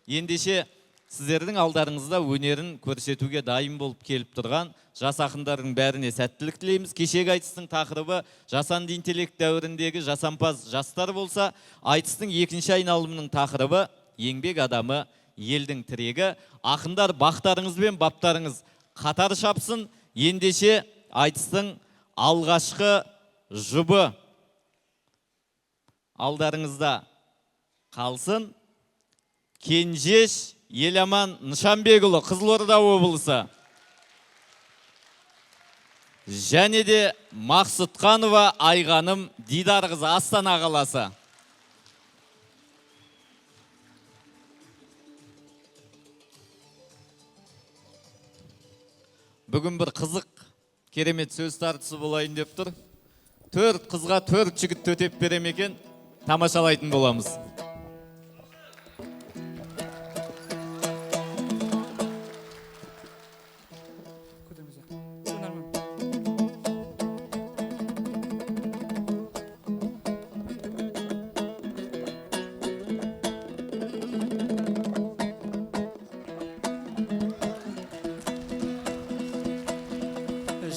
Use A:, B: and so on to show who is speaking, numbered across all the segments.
A: Ендеше сіздердің алдарыңызда өнерін көрсетуге дайын болып келіп тұрған жас ақындардың бәріне сәттілік тілейміз. Кешегі айтыстың тақырыбы жасанды интеллект дәуіріндегі жасампаз жастар болса, айтыстың екінші айналымының тақырыбы еңбек адамы, елдің тірегі. Ақындар бақтарыңыз бен баптарыңыз қатар шапсын. Ендеше айтыстың алғашқы жұбы алдарыңызда қалсын. Кенжеш Еламан Нышанбекұлы, Қызылорда облысы. Және де Мақсұтқанова Айғаным Дидарқызы, Астана қаласы. Бүгін бір қызық, керемет сөз тартысы болайын деп тұр. 4 қызға 4 жігіт төтеп берем екен, тамашалайтын боламыз.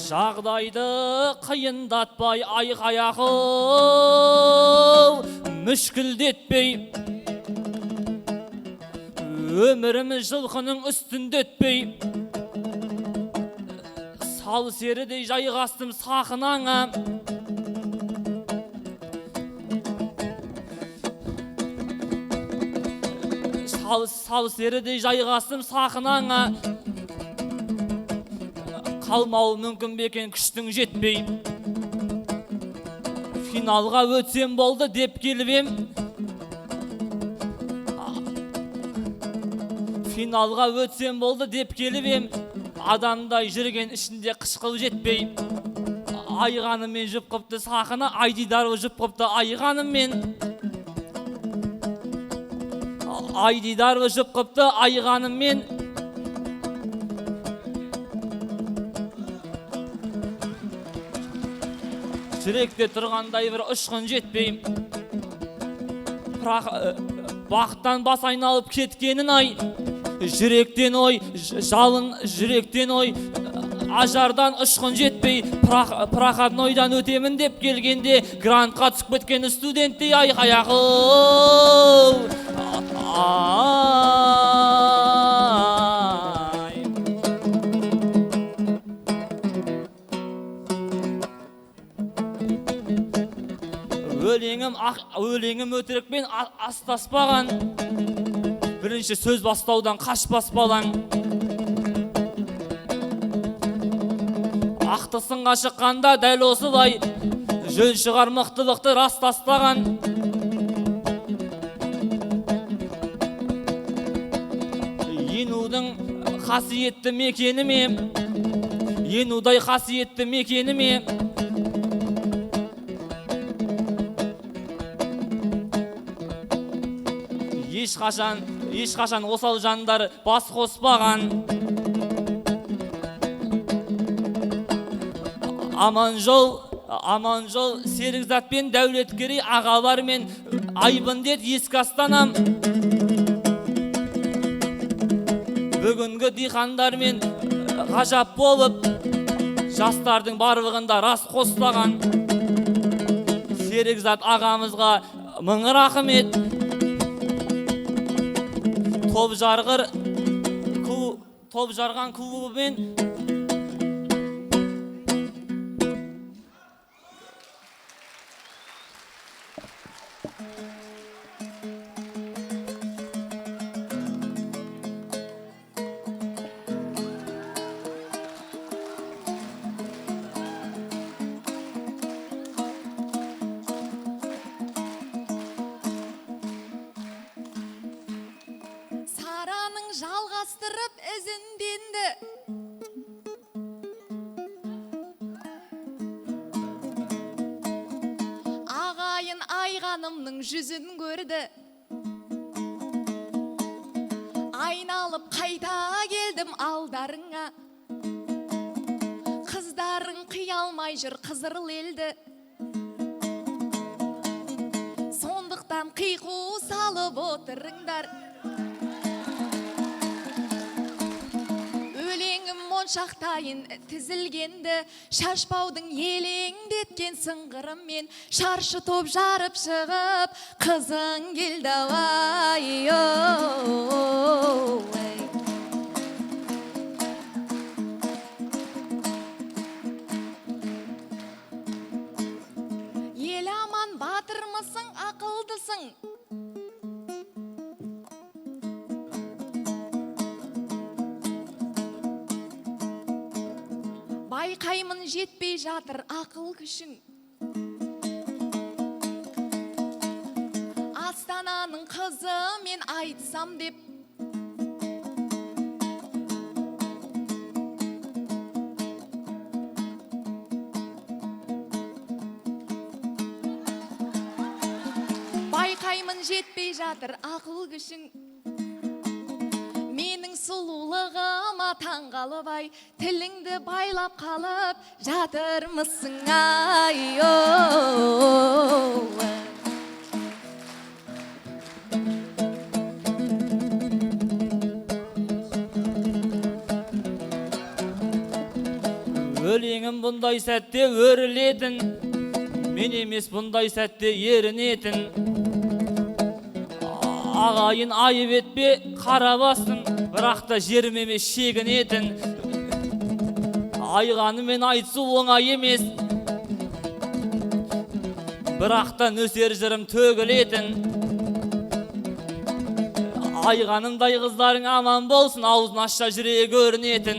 B: Жағдайды қиындатпай, айқай-ақыл мүшкілдетпей, өміріміз жылқының үстінде өтпей, сал серідей жайғастым сақынаңа, сал серідей жайғастым сақынаңа, қалмауы мүмкін бекен күштің жетпей, финалға өтсем болды деп келіп ем, финалға өтсем болды деп келіп ем, адамдай жүрген ішінде қышқыл жетпей, айғанымен жұп қыпты сақына, айдидар жұп қыпты айғанымен, айдидар жұп қыпты айғанымен, жүректе тұрғандай бір ұшқын жетпей, бақтан бас айналып кеткенін ай, жүректен ой, жалын жүректен ой, ажардан ұшқын жетпей, проходнойдан өтемін деп келгенде, грантқа түсіп кеткен студенттей айқай-ақыл. Өлеңім өтірікпен астаспаған, бірінші сөз бастаудан қашпас балаң. Ақтысынға шыққанда дәл осылай, жөн шығар мықтылықты растаспаған. Енудің қасиетті мекені ме, енудай қасиетті мекені ме, ешқашан осал жандар бас қоспаған. Аман жол Серікзат пен Дәулеткерей ағалар мен Айбындет ескі астанам. Бүгінгі диқандар мен ғажап болып, жастардың барлығында рас қоспаған. Серікзат ағамызға мың рахмет. Топ жарған клубымен
C: жалғастырып ізінденді. Ағайын айғанымның жүзін көрді. Айналып қайта келдім алдарыңа. Қыздарың қиялмай жүр қызырыл елді. Сондықтан қиқу салып отырыңдар. моншақтайын тізілгенді, шашпаудың елеңдеткен сыңғырымен шаршы топ жарып шығып, қызың келді ай ой. Ел аман батырмысың, ақылдысың? Байқаймын жетпей жатыр ақыл күшің. Астананың қызы мен айтсам деп. Байқаймын жетпей жатыр ақыл күшің. Менің сұлулығыма таңғалып ай, тіліңді байлап қалып жатырмысың ай ой.
B: Өлеңім бұндай сәтте өрілетін, мен емес бұндай сәтте ерінетін. Ағайын айып етпе қара басым, бірақ та жерім емес шегінетін. Айғанымен айтсу оңай емес, бірақ та нөсер жырым төгілетін. Айғанымдай қыздарың аман болсын, аузын ашса жүрегі көрінетін.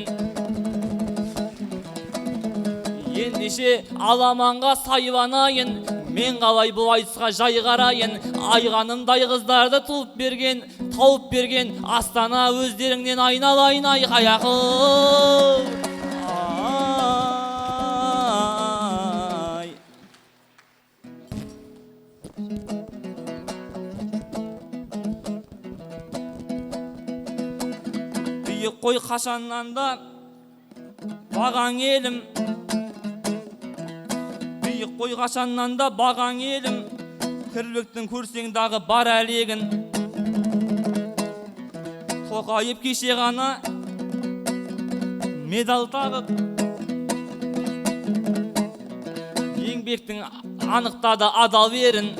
B: Ендеше аламанға сайванайын, мен қалай бұл айтысқа жай қарайын. Айғанымдай қыздарды туып берген, тауып берген Астана өздеріңнен айналайын айқаяқым. Büyük koy қашаннан да бағаң елім. Büyük koy қашаннан да бағаң елім. Кірліктің көрсең дағы бар әлегін. Тоқайып кеше ғана медал тағып, еңбектің анықтады адал верін.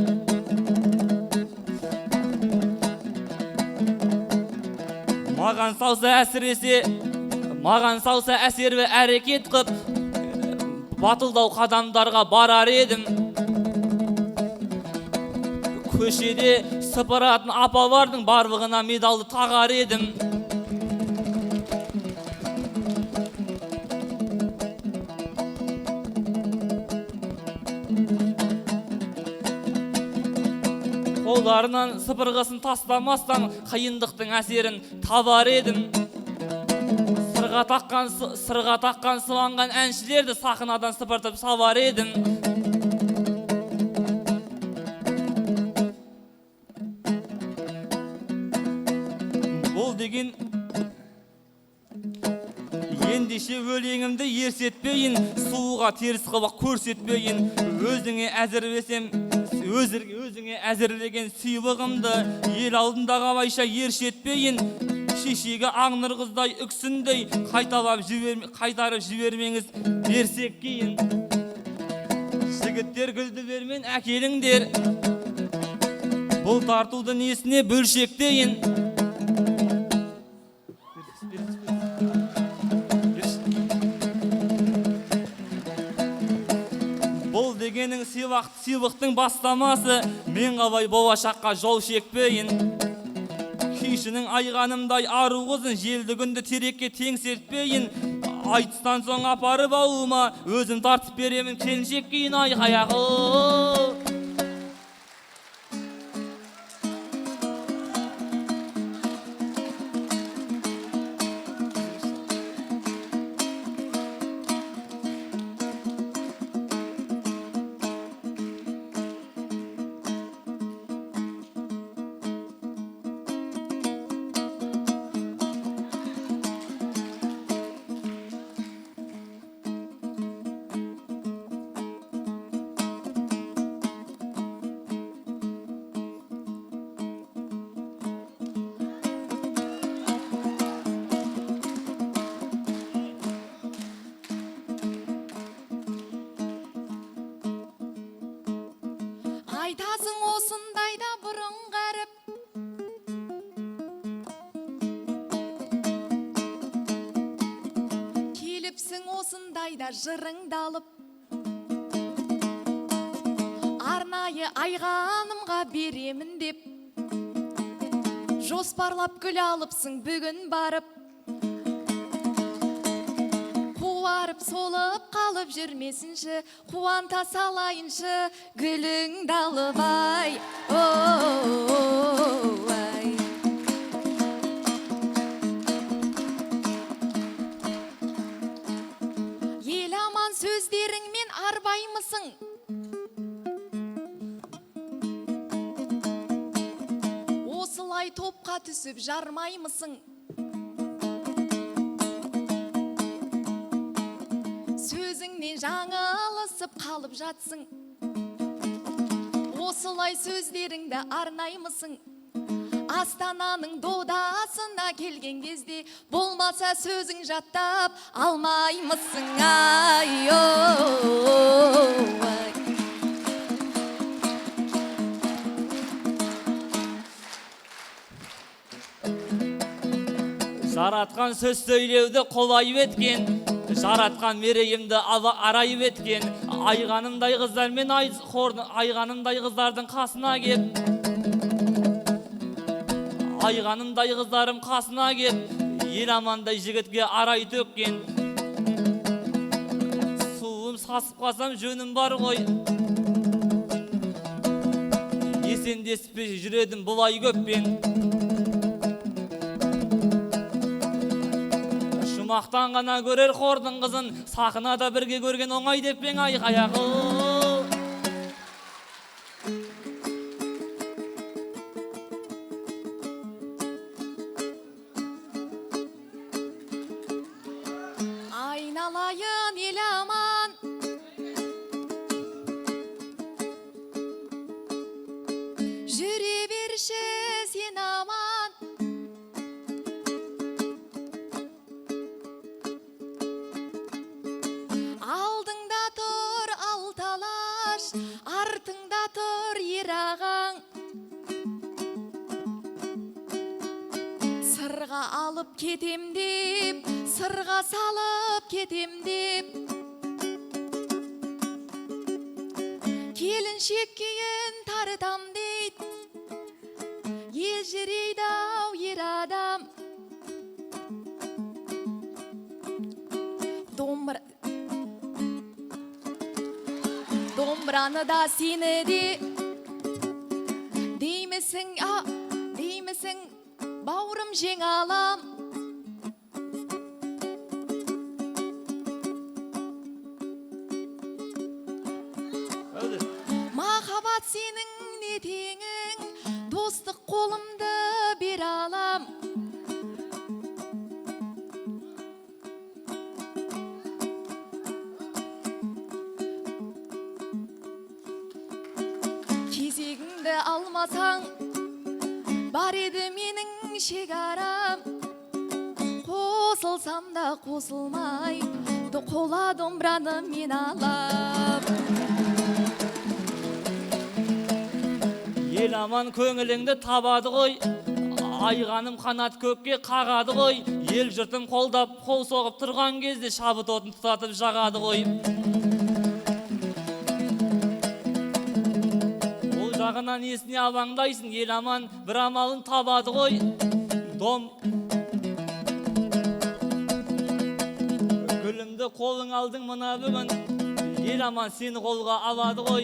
B: Маған салса әсерлі әрекет қып, батылдау қадамдарға барар едім. Көшеде сыпыратын апалардың барлығына медалды тағар едім. Қолдарынан сыпырғысын тастамастан қиындықтың әсерін табар едім. Сырға таққан сыланған әншілерді сахнадан сыпыртып салар едім. Бұл деген ендеше өлеңімді ерсетпейін, суға теріс қылып көрсетпейін. Өзіңе әзірлеген сыйлығымды ел алдында қалайша ершетпейін. Шешегі аңныр қыздай үксіндей қайтарып жібермеңіз берсек кейін. Жігіттер күлді бермен әкеліңдер, бұл тартуды несіне бөлшектейін. Бұл дегенің сыйлықтың бастамасы, мен қалай болашаққа жол шекпейін. Күйшінің айғанымдай ару қызын желді күнді терекке теңсертпейін. Айтыстан соң апарып ауыма өзім тартып беремін келіншек кейін айқаяқым.
C: айда жырыңдалып, арнайы айғанымға беремін деп жоспарлап гүл алыпсың бүгін барып. Қуарып солып қалып жүрмесінші, қуанта салайыншы гүліңді алып, ай, ай. Ел аман сөздеріңмен арбаймысың? Осылай топқа түсіп жармаймысың? Сөзіңнен жаңылысып қалып жатсың. Осылай сөздеріңді арнаймысың? Астананың додасына келген кезде болмаса сөзің жаттап алмаймысың, ай, ай.
B: Жаратқан сөз сөйлеуді қолайып еткен, жаратқан мерейімді арайып еткен, айғанымдай қыздармен айғанымдай қыздардың қасына кеп, айғанымдай қыздарым қасына кеп, ел амандай жігітке арай төккен. Суым сасып қалсам жөнім бар ғой, есендеспей жүредім бұлай көппен. Жұмақтан ғана көрер қордың қызын, сақынада бірге көрген оңай деп пен аяғы.
C: Айналайын ел аман, жүре берші сен аман. Алдыңда тұр алталаш, артыңда тұр ер ағаң. Сырға алып кетем деп, сырға салып кетем деп, келіншек күйін тартам дейді, ел жүрейді ау ер адам. Домбыраны да сені де деймісің, деймісің, бауырым жең алам. Махаббат сенің не теңің, достық қолымды бер алам. Кезегіңді алмасаң, бар еді менің шекарам. Қосылсам да қосылмай, қола домбыраны мен алам.
B: Ел аман көңіліңді табады ғой, айғаным қанат көкке қағады ғой. Ел жұртым қолдап қол соғып тұрған кезде шабыт отын тұтатып жағады ғой. Ол жағынан несіне алаңдайсың, ел аман бір амалын табады ғой. Гүлімді қолың алдың мына бүгін, ел аман сені қолға алады ғой.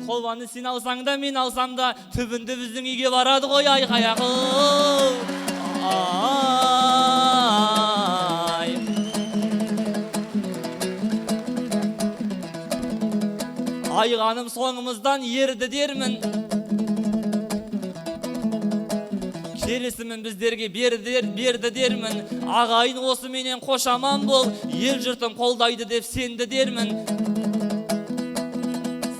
B: Қолбаны сен алсаң да мен алсам да, түбінде біздің үйге барады ғой, айқаяғы. Айғаным соңымыздан ерді дермін, келісімін біздерге берді дермін. Ағайын осы менен қошаман бол, ел жұртым қолдайды деп сенді дермін.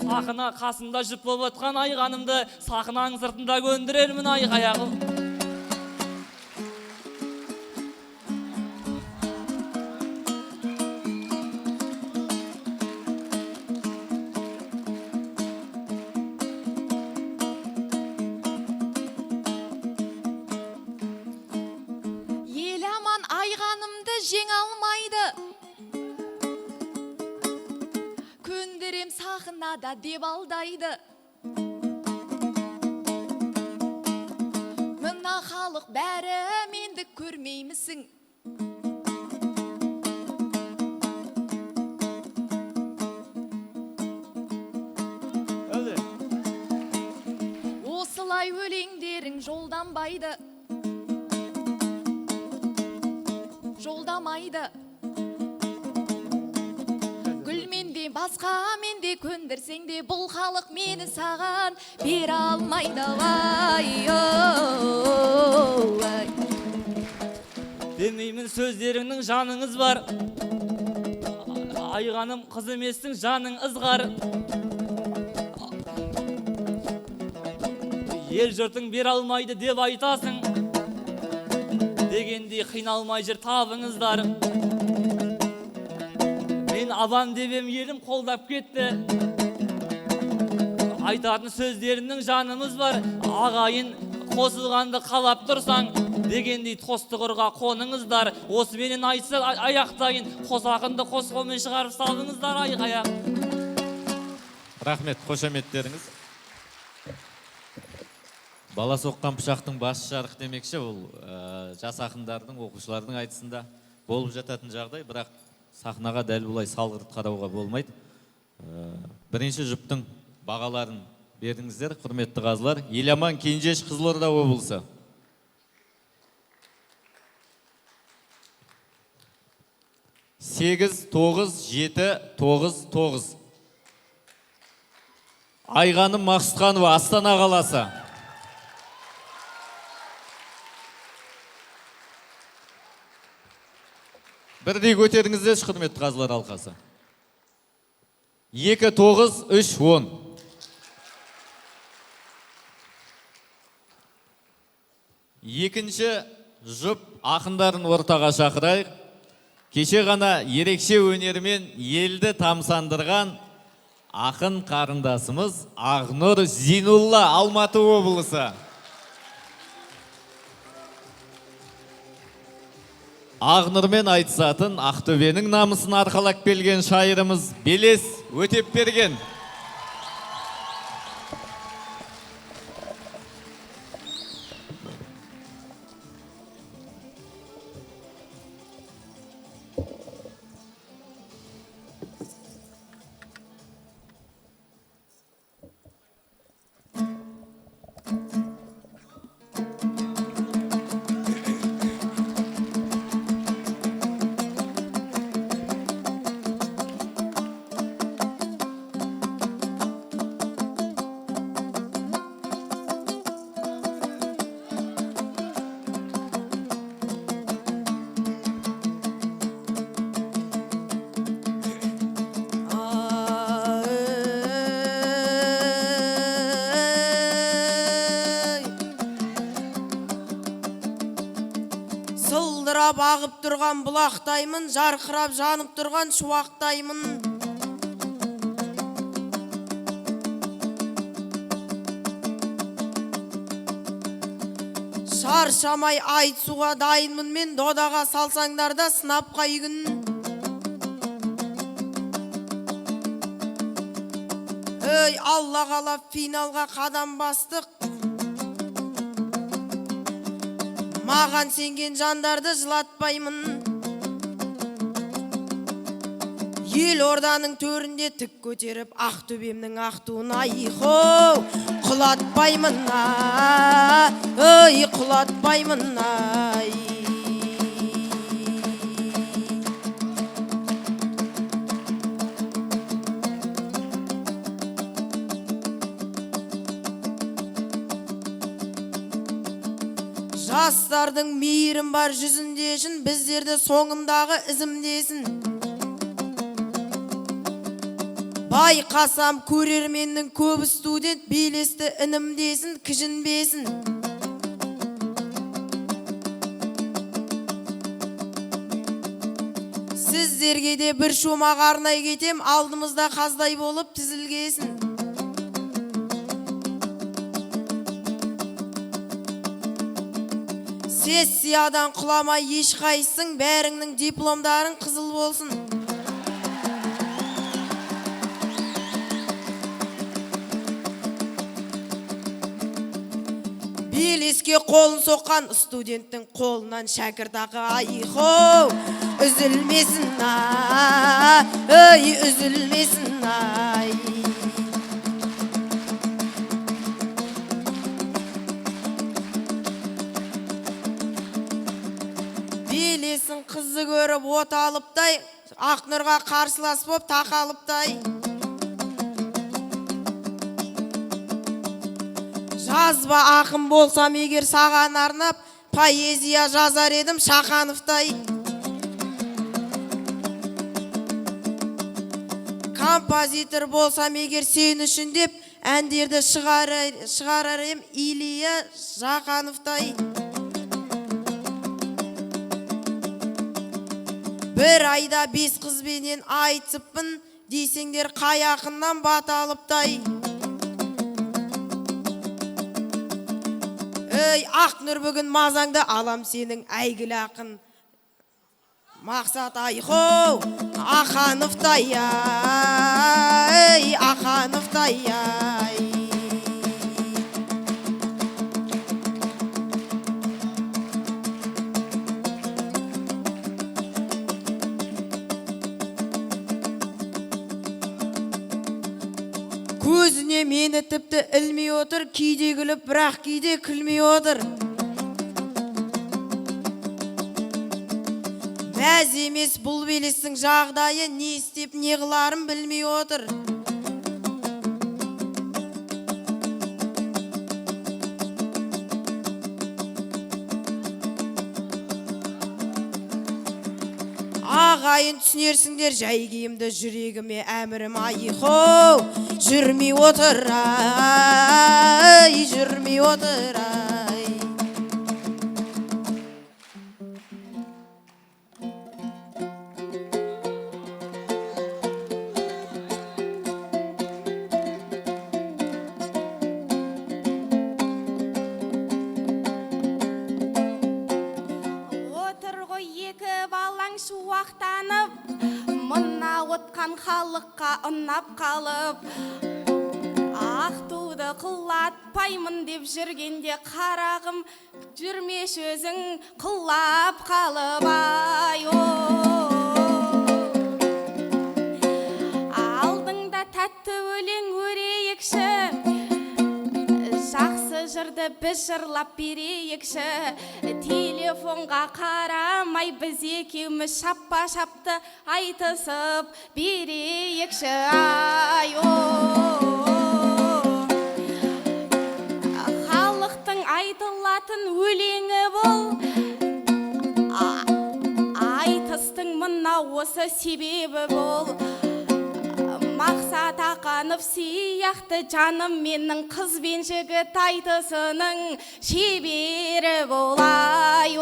B: Сақына қасында жүп болып отқан айғанымды сақынаның сыртында көндірермін, айғаяғым.
C: Ел аман айғанымды жең алмайды. сахнада деп алдайды. Мына халық бәрі менді көрмеймісің? Осылай өлеңдерің жолданбайды, жолдамайды. Гүлменде басқа менде көндірсең де, бұл халық мені саған бере алмайды. Ай,
B: Демеймін сөздеріңнің жаныңыз бар. Айғаным қыз еместің жаның ызғар. Ел жұртың бер алмайды деп айтасың, дегендей қиналмай жүр табыңыздар. Мен абан дебем елім қолдап кетті. Айтатын сөздерінің жанымыз бар. Ағайын қосылғанды қалап тұрсаң, дегендей тостығырға қоныңыздар. Осы менен айтса аяқтайын, қосақынды қос қолмен шығарып салдыңыздар аяқ.
A: Рахмет, қошаметтеріңіз. Бала соққан пышақтың басы жарық демекші, ол жас ақындардың, оқушылардың айтысында болып жататын жағдай, бірақ сахнаға дәл бұлай салғырт қарауға болмайды. Бірінші жұптың бағаларын бердіңіздер, құрметті қазылар. Еламан Кенжеш, Қызылорда облысы. Сегіз, 9, 7, 9, 9. Айғаным Мақсұтханова, Астана қаласы. Бірдей көтеріңіздер, құрметті қазылар алқасы. 2, 9, 3, 10. Екінші жұп ақындарын ортаға шақырайық. Кеше ғана ерекше өнерімен елді тамсандырған ақын қарындасымыз Ақнұр Зинулла, Алматы облысы. Ақнұрмен айтысатын Ақтөбенің намысын арқалап келген шайырымыз Белес Өтепберген.
D: Сылдырап ағып тұрған бұлақтаймын, жарқырап жанып тұрған шуақтаймын. Шаршамай айтысуға дайынмын мен, додаға салсаңдар да сынапқа үйгін. Ей, Алла қалап финалға қадам бастық. Маған сенген жандарды жылатпаймын. Ел орданың төрінде тік көтеріп, Ақтөбемнің ақтуын айхо, құлатпаймын ай, құлатпаймын ай. Жастардың мейірім бар жүзіндесін, біздерді соңымдағы ізімдесін. Байқасам көрерменнің көбі студент, белесті інімдесін, кіжінбесін. Сіздерге де бір шумақ арнай кетем, алдымызда қаздай болып тізілгесін. Сессиядан құламай ешқайсың, бәріңнің дипломдарың қызыл болсын. белеске қолын соққан студенттің қолынан шәкіртақы айхоу үзілмесін ай үзілмесін ай. Белесін қызы көріп от алыптай, Ақнұрға қарсылас боп тақалыптай. Жазба ақын болсам егер саған арнап, поэзия жазар едім Шақановтай. Композитор болсам егер сен үшін деп, әндерді шығарар ем Илья Жақановтай. Бір айда 5 қызбенен айтыппын, дейсеңдер қай ақыннан бата алыптай. Ей, Ақнұр бүгін мазаңды алам сенің әйгілі ақын. Мақсат айхоу, Ақановтай ай, Ақановтай ай. Көзіне мені тіпті ілмей отыр, кейде күліп, бірақ кейде күлмей отыр. Мәз емес бұл белестің жағдайы, не істеп не қыларын білмей отыр. Ағайын түсінерсіңдер жай киімді жүрегіме әмірім айхоу жүрмей отыр ай, жүрмей отыр ай.
C: Отыр ғой екі балаң шуақтанып, мына отқан халыққа ұнап қалып, ақ туды қылатпаймын деп жүргенде қарағым, жүрмеш өзің қылап қалып ай. Алдыңда тәтті өлең өрейікші, жақсы жырды біз жырлап берейікші. Телефонға қарамай біз екеуміз шаппа-шапты айтысып берейікші ай. Халықтың айтылатын өлеңі бұл, айтыстың мына осы себебі бұл. Мақсат Ақанов сияқты жаным менің қыз бен жігіт айтысының шебері болай.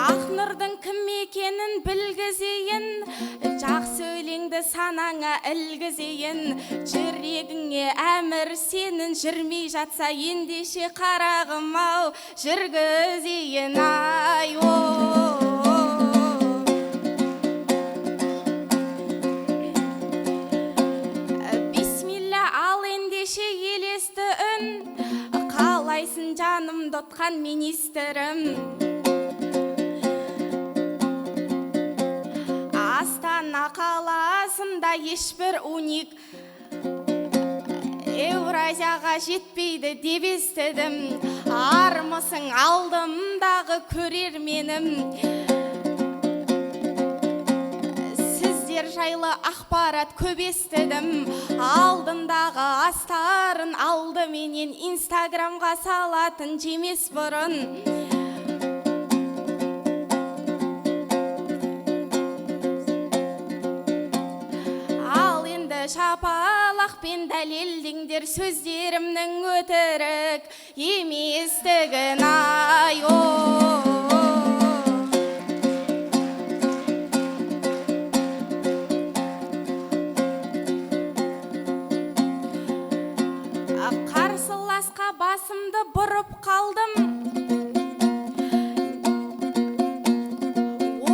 C: Ақнұрдың кім екенін білгізейін, жақсы өлеңді санаңа ілгізейін. Жүрегіңе әмір сенің жүрмей жатса ендеше қарағым ау жүргізейін ай. Елесті үн, қалайсын жаным дотқан министрім. Астана қаласында ешбір уник Еуразияға жетпейді деп естідім. Армысың алдымдағы көрерменім. Жайлы ақпарат көп естідім. Алдындағы астарын алды менен Инстаграмға салатын жемес бұрын. Ал енді шапалақпен дәлелдеңдер сөздерімнің өтірік еместігін ай. Басымды бұрып қалдым,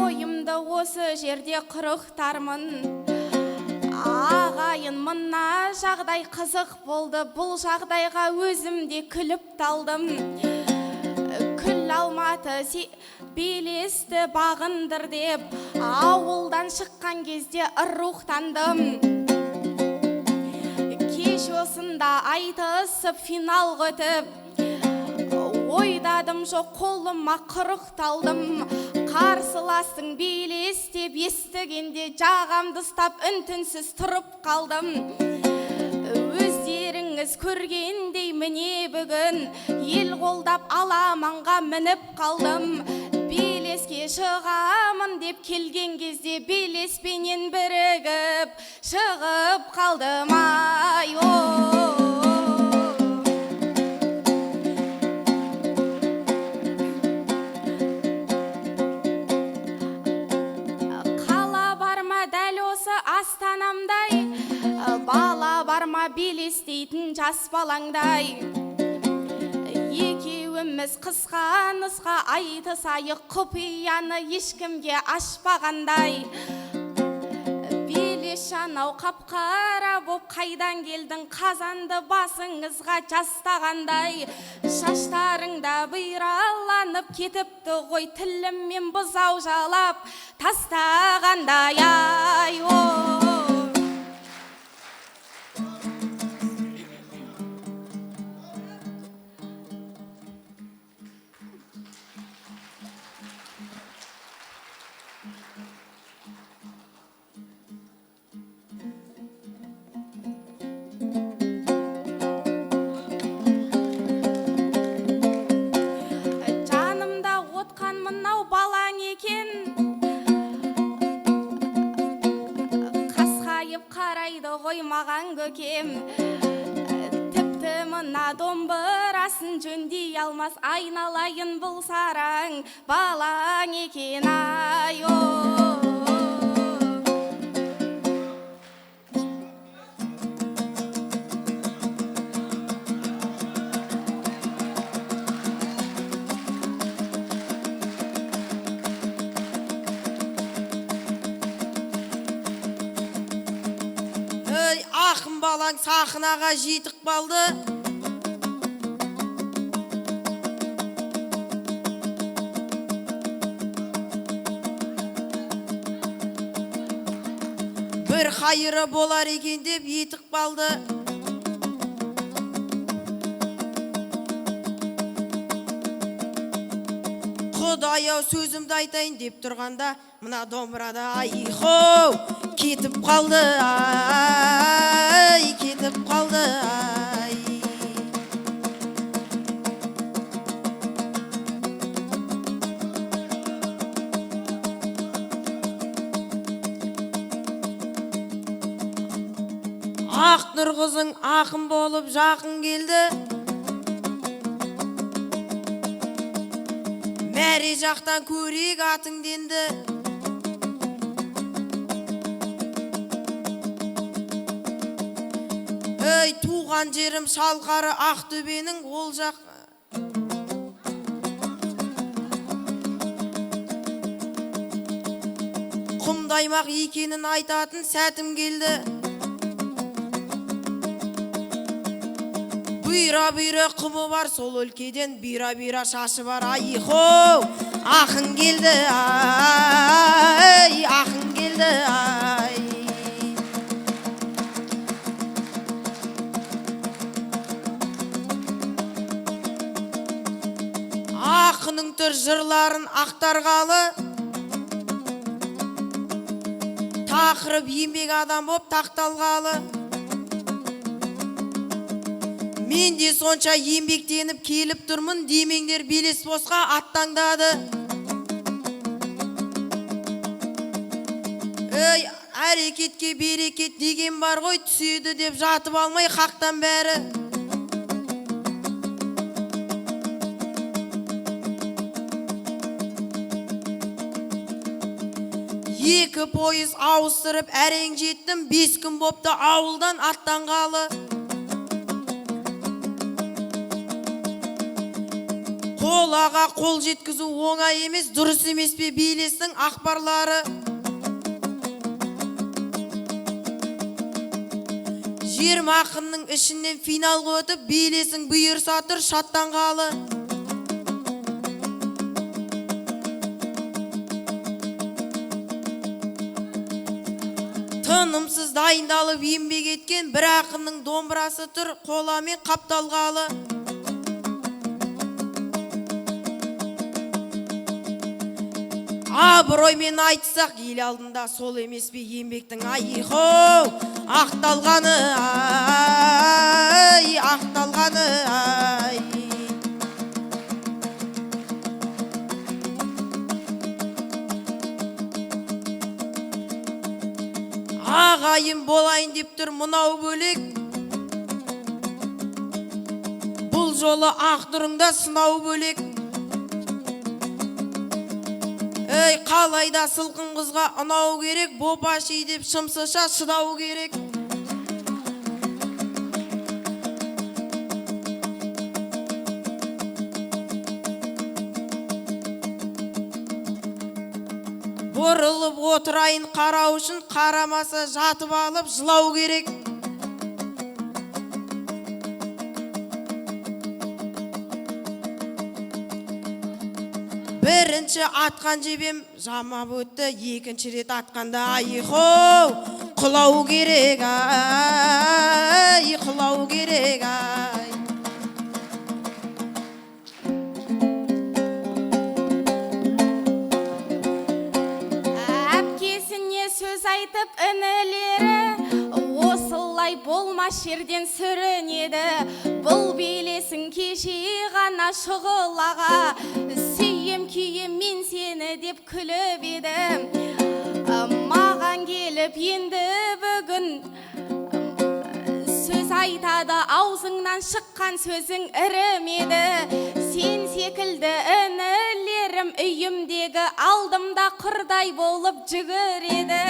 C: ойымды осы жерде құрықтармын. ағайын мына жағдай қызық болды, бұл жағдайға өзім де күліп талдым. Күл алматы белесті бағындыр деп ауылдан шыққан кезде ұрықтандым. Кеш осында айтысып финал өтіп, ойдадым жоқ қолыма құрықталдым. Қарсыластың белестеп естігенде жағамды ұстап үн-түнсіз тұрып қалдым. Өздеріңіз көргендей міне бүгін ел қолдап аламанға мініп қалдым. Белеске шығамын деп келген кезде белеспенен бірігіп шығып қалдым. Ай, қала барма дәл осы астанамдай, бала барма белестейтін жас балаңдай. Екеуіміз қысқа-нысқа айтысайық, құпияны ешкімге ашпағандай. Белес жанау қап-қара боп қайдан келдің, қазанды басыңызға жастағандай. Шаштарыңда бұйраланып кетіпті ғой, тіліммен бұзау жалап тастағандай. Ай, жанымда отқан мынау балаң екен, қасқайып қарайды ғой маған көкем. Тіпті мына домбырасын жөндей алмас, айналайын бұл сараң балаң екен. Ай,
D: ақын балаң сахнаға жетік қалды. Бір қайыры болар екен деп етік қалды. Құдай-ау сөзімді айтайын деп тұрғанда, мына домбырада айхоу кетіп қалды. Ай, кетіп қалды. Ай, Ақтұр қызың ақын болып жақын келді. Мәре жақтан көрек атың денді. Ей, туған жерім Шалқары Ақтөбенің ол жақ. Құмдаймақ екенін айтатын сәтім келді. Бұйра-бұйра құмы бар сол өлкеден, бұйра-бұйра шашы бар. Айхоу, ақын келді. Ай, ақын келді. Ай, ақының түр жырларын ақтарғалы, тақырып еңбек адам боп тақталғалы. Мен де сонша еңбектеніп келіп тұрмын, демеңдер белес босқа аттаңдады. Ей, әрекетке берекет деген бар ғой, түседі деп жатып алмай қақтан бәрі. Екі пойыз ауыстырып әрең жеттім, 5 күн бопты ауылдан аттанғалы. Қолаға қол жеткізу оңай емес, дұрыс емес пе белестің ақпарлары. 20 ақынның ішінен финалға өтіп билесің бұйырса тұр шаттанғалы. Тынымсыз дайындалып еңбек еткен бір ақынның домбырасы тұр қоламен қапталғалы. Абыроймен айтсақ ел алдында сол емес пе еңбектің айхоу ақталғаны ай, ақталғаны ай. Ағайын болайын деп тұр мынау бөлек, бұл жолы ақ-тұрыңда сынау бөлек. Ей, қалайда сылқын қызға ұнау керек, бопаши деп шымсыша шыдау керек. Бұрылып отырайын қарау үшін, қарамаса жатып алып жылау керек. Бірінші атқан жебем жамап өтті, екінші рет атқанда айхоу құлау керек ай, құлау керек ай.
C: Әпкесіне сөз айтып інілері осылай болмас жерден сүрінеді. Бұл белесін кеше ғана шұғылаға, сүйем күйем мен сені деп күліп едім. Маған келіп енді бүгін сөз айтады, аузыңнан шыққан сөзің ірімеді. Сен секілді інілерім үйімдегі алдымда құрдай болып жүгіреді.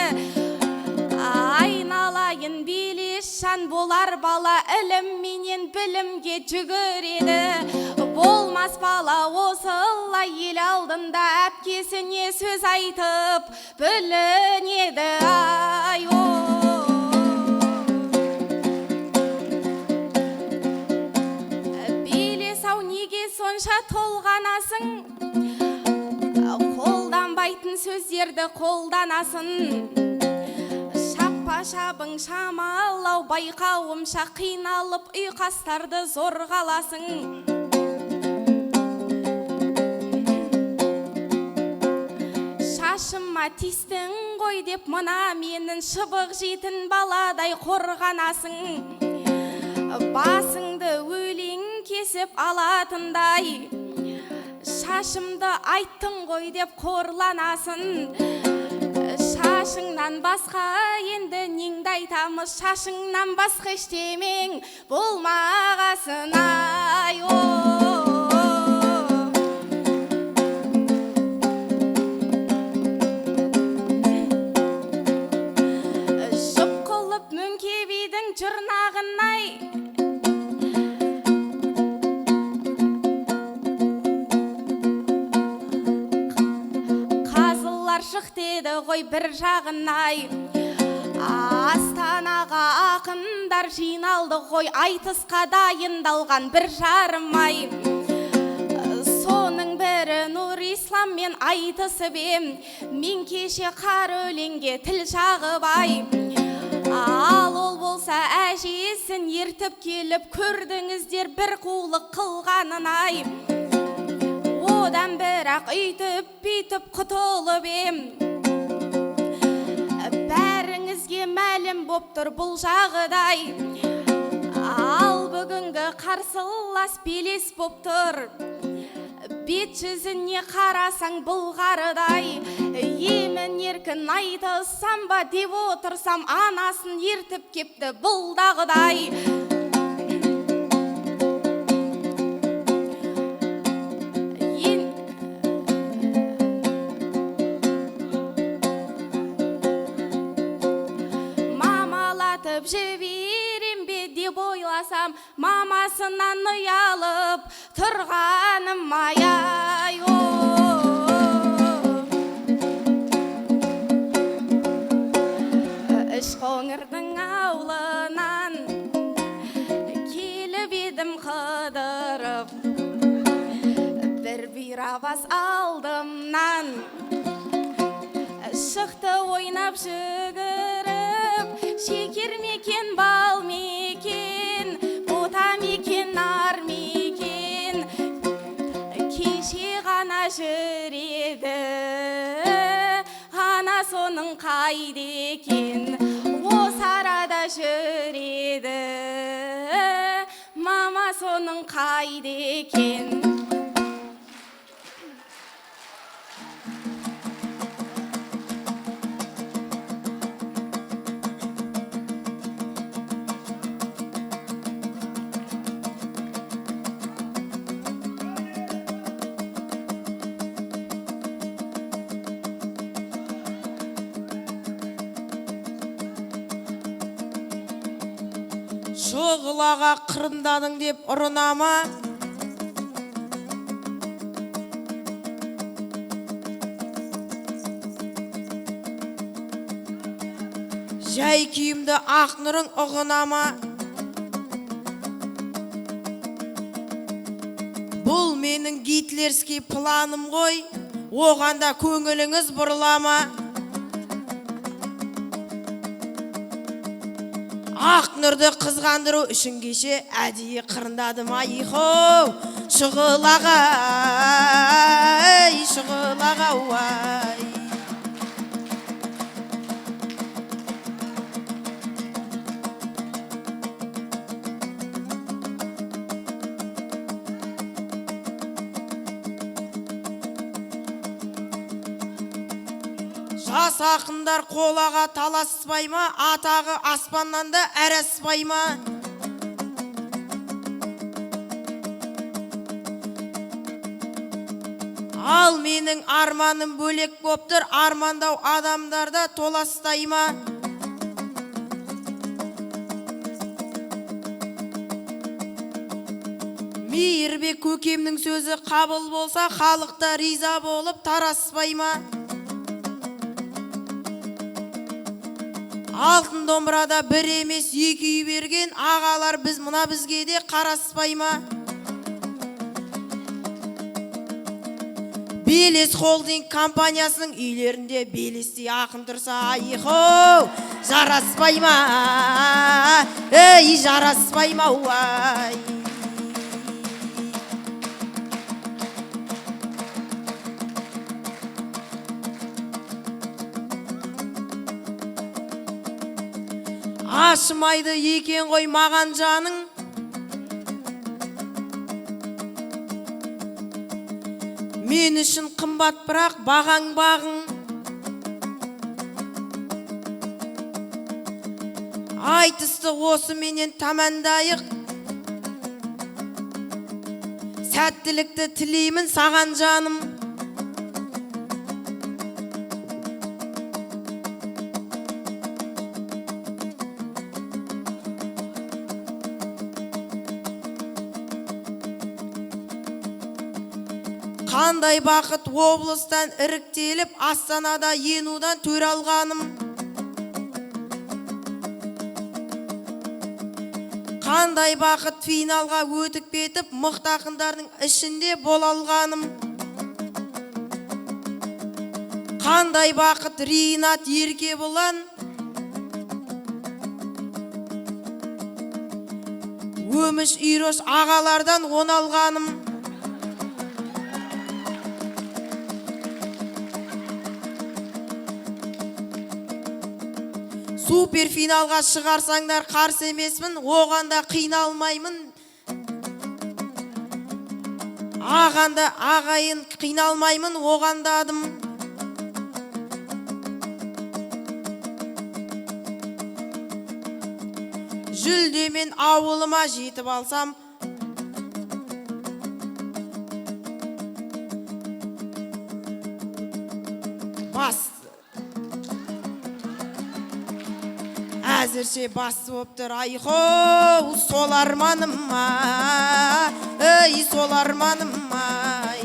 C: Айналайын белесжан болар бала, ілім менен білімге жүгіреді. Болмас бала осылай ел алдында әпкесіне сөз айтып білінеді ай. Белес-ау неге сонша толғанасың, қолданбайтын сөздерді қолданасың. Шаппа-шабың шамалау байқауымша қиналып ұйқастарды зорғаласың. Шашыма тистің ғой деп мына менің шыбық жейтін баладай қорғанасың. Басыңды өлең кесіп алатындай шашымды айттың ғой деп қорланасың. Шашыңнан басқа енді неңді айтамыз, шашыңнан басқа ештемең болмағасын ай. Жұп қылып мөңкебейдің жұрнағын ай, шық деді ғой бір жағынай. Астанаға ақындар жиналды ғой, айтысқа дайындалған бір жарымай. Соның бірі Нұрислам мен айтысып ем, мен кеше қар өлеңге тіл жағып ай. Ал ол болса әжесін ертіп келіп көрдіңіздер бір қулық қылғанын ай. Одан бірақ үйтіп бүйтіп құтылып ем. Бәріңізге мәлім боп тұр бұл жағдай. Ал бүгінгі қарсылас белес боп тұр. Бет жүзіне қарасаң бұлғарыдай. Емін еркін айтысам ба деп отырсам, анасын ертіп кепті бұлдағыдай. Жіберем бе деп ойласам, мамасынан ұялып тұрғаным ай. Үш қоңырдың аулынан бас алдымнан. Шықты ойнап жүгіріп, шекер мекен, бал мекен, бота мекен, нар мекен. Кеше ғана жүреді, ана соның қайда екен. Осы арада жүреді, мама соның қайда екен.
D: Шұғылаға қырындадың деп ұрынама, жай күйімді ақ нұрың ұғынама. Бұл менің гитлерский планым ғой, оғанда көңіліңіз бұрылама. Ақ нұрды қызғандыру үшін кеше әдейі қырындадым айхоу. Шұғылаға, ей шұғылаға уай. Жас ақындар қолаға таласпай ма, атағы аспаннан да әраспай ма? Ал менің арманым бөлек боптыр, армандау адамдарда толастай ма? Мейірбек көкемнің сөзі қабыл болса, халықта риза болып тараспай ма? Алтын домбырада бір емес екі үй берген ағалар біз мұна бізге де қараспай ма? Белес холдинг компаниясының үйлерінде белестей ақын тұрса айхоу, жараспай ма? Ей жараспай ма уай? Ашымайды екен ғой маған жаның, мен үшін қымбат бірақ бағаң бағың. Айтысты осы менен тамандайық, сәттілікті тілеймін саған жаным. Қандай бақыт облыстан іріктеліп, Астанада енудан төр алғаным. Қандай бақыт финалға өтіп кетіп, мықты ақындардың ішінде бола алғаным. Қандай бақыт Ринат Еркебұлан, Өміш Үйрош ағалардан он алғаным. Супер финалға шығарсаңдар қарсы емесмін, оғанда қиналмаймын. Ағанда ағайын қиналмаймын, оғандадым. Жүлдемен ауылыма жетіп алсам, әзірше басы боп тұр айхоу, сол арманым ма, ей сол арманым ай.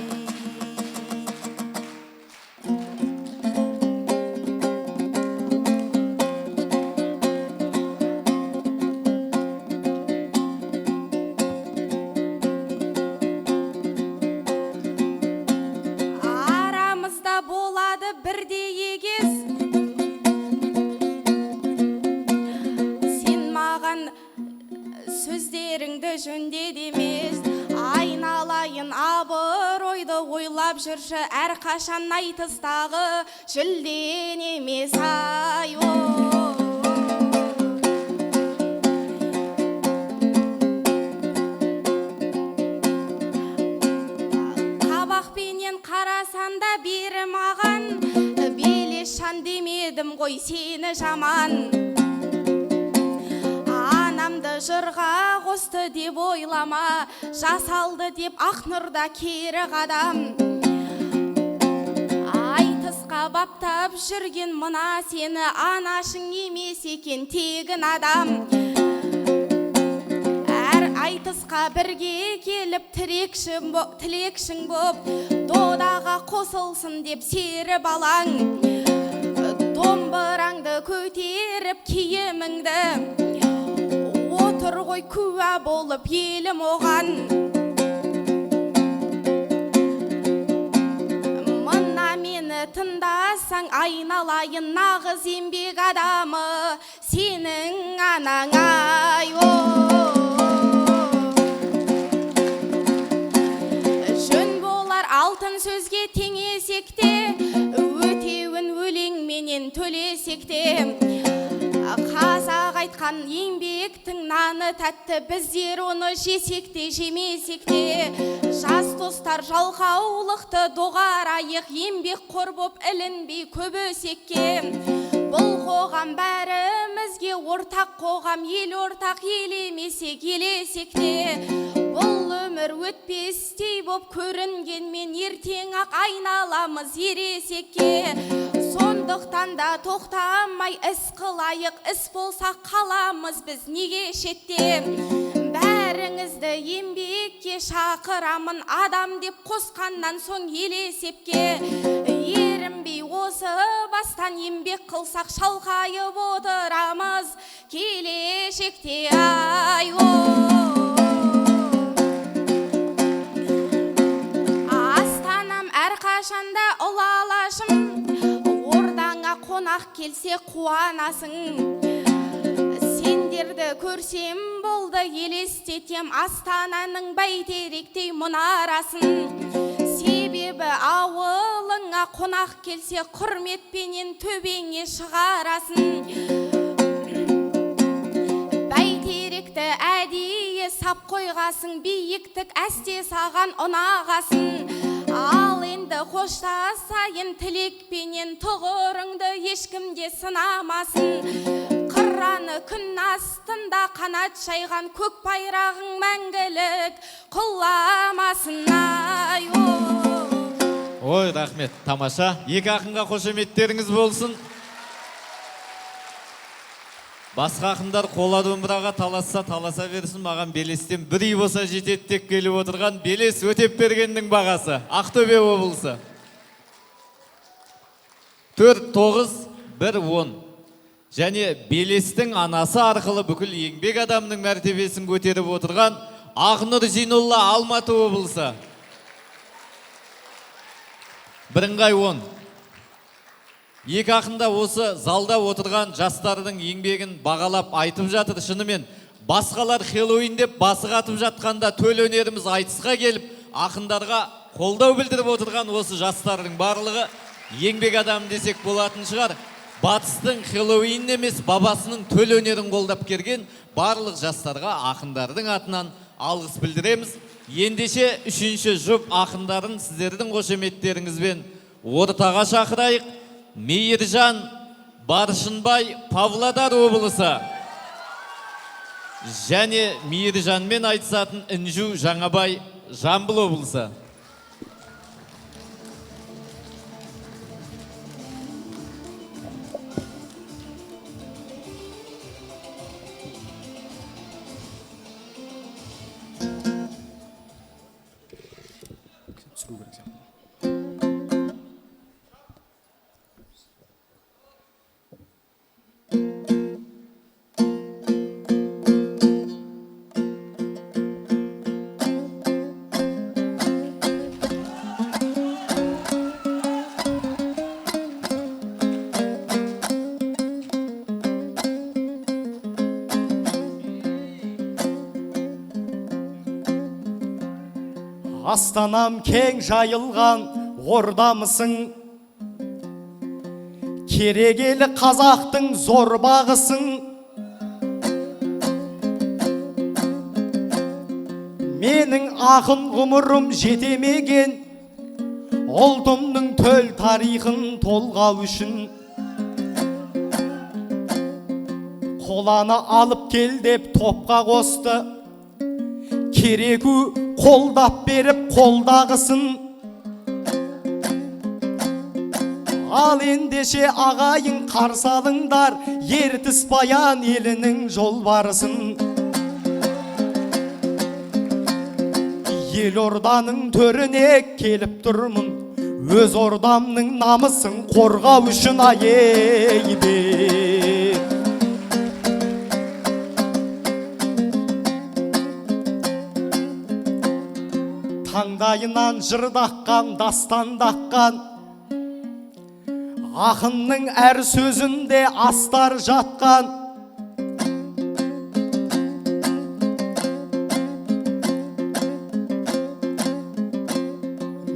C: абыройды ойлап жүрші әрқашан айтыстағы жүлден емес ай Қабақпенен қарасан да бері маған белешан демедім ғой сені жаман Анамды жырға қосты деп ойлама жасалды деп Ақнұрда кері қадам Айтысқа баптап жүрген мына сені анашың емес екен тегін адам Әр айтысқа бірге келіп тілекшің боп додаға қосылсын деп сері балаң домбыраңды көтеріп киіміңді Отыр ғой күә болып елім оған Мына мені тыңдасаң айналайын нағыз еңбек адамы сенің анаң ай Жөн болар алтын сөзге теңесек те өтеуін өлеңменен төлесек те Қазақ айтқан еңбектің наны тәтті біздер оны жесек те жемесек те жас достар жалқаулықты доғарайық еңбек қор боп ілінбей көп өсекке бұл қоғам бәрімізге ортақ қоғам ел ортақ елемесек елесек те бұл өмір өтпестей боп көрінгенмен ертең ақ айналамыз ересекке сондықтан да тоқтамай іс қылайық іс болса қаламыз біз неге шетте бәріңізді еңбекке шақырамын адам деп қосқаннан соң елесепке ерінбей осы бастан еңбек қылсақ шалқайып отырамыз келешекте ай Астанам әрқашанда ұлы алашым ордаңа қонақ келсе қуанасың Сендерді көрсем болды елестетем Астананың бәйтеректей мұнарасын Себебі ауылыңа қонақ келсе құрметпенен төбеңе шығарасын Бәйтеректі әдейі сап қойғасың биіктік әсте саған ұнағасын Ал енді қоштасайын тілекпенен тұғырыңды ешкімде сынамасын Қыраны күн астында қанат жайған көк байрағың мәңгілік құламасын ай
A: Ой, рахмет, тамаша. Екі ақынға қошеметтеріңіз болсын. Басқа ақындар қола домбыраға таласа берсін, маған Белестен бір үй болса жетеді деп келіп отырған Белес Өтепбергеннің бағасы. Ақтөбе облысы. 4-9-1-10. Және Белестің анасы арқылы бүкіл еңбек адамның мәртебесін көтеріп отырған Ақнұр Зейнолла Алматы облысы. Бірыңғай 10. Екі ақында осы залда отырған жастардың еңбегін бағалап айтып жатыр. Шынымен басқалар Хеллоуин деп басы қатып жатқанда төл өнеріміз айтысқа келіп, ақындарға қолдау білдіріп отырған осы жастардың барлығы еңбек адам десек болатын шығар. Батыстың Хеллоуин емес, бабасының төл өнерін қолдап келген барлық жастарға ақындардың атынан алғыс білдіреміз. Ендеше үшінші жұп ақындарын сіздердің қошеметтеріңізбен ортаға шақырайық. Мейіржан Баршынбай, Павлодар облысы. Және Мейіржанмен айтысатын Інжу Жаңабай, Жамбыл облысы.
E: астанам кең жайылған ордамысың, керегелі қазақтың зор бағысың. Менің ақын ғұмырым жетемеген, ұлтымның төл тарихын толғау үшін қоланы алып кел деп топқа қосты. Кереку қолдап беріп қолдағысын. Ал ендеше ағайын қарсы алыңдар, Ертіс Баян елінің жолбарысын. Елорданың төріне келіп тұрмын, өз ордамның намысын қорғау үшін айейбе. Таңдайынан жырдаққан, дастандаққан, ақынның әр сөзінде астар жатқан.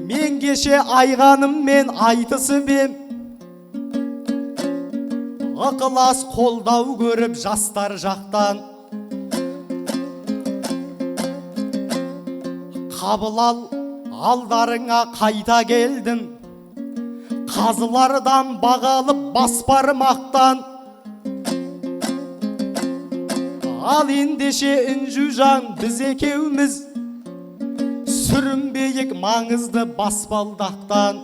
E: Мен кеше айғаныммен айтысып ем, ықылас қолдау көріп жастар жақтан. Қабыл ал, алдарыңа қайта келдім, қазылардан бағалып бас бармақтан. Ал ендеше інжужан біз екеуміз, сүрінбейік маңызды баспалдақтан.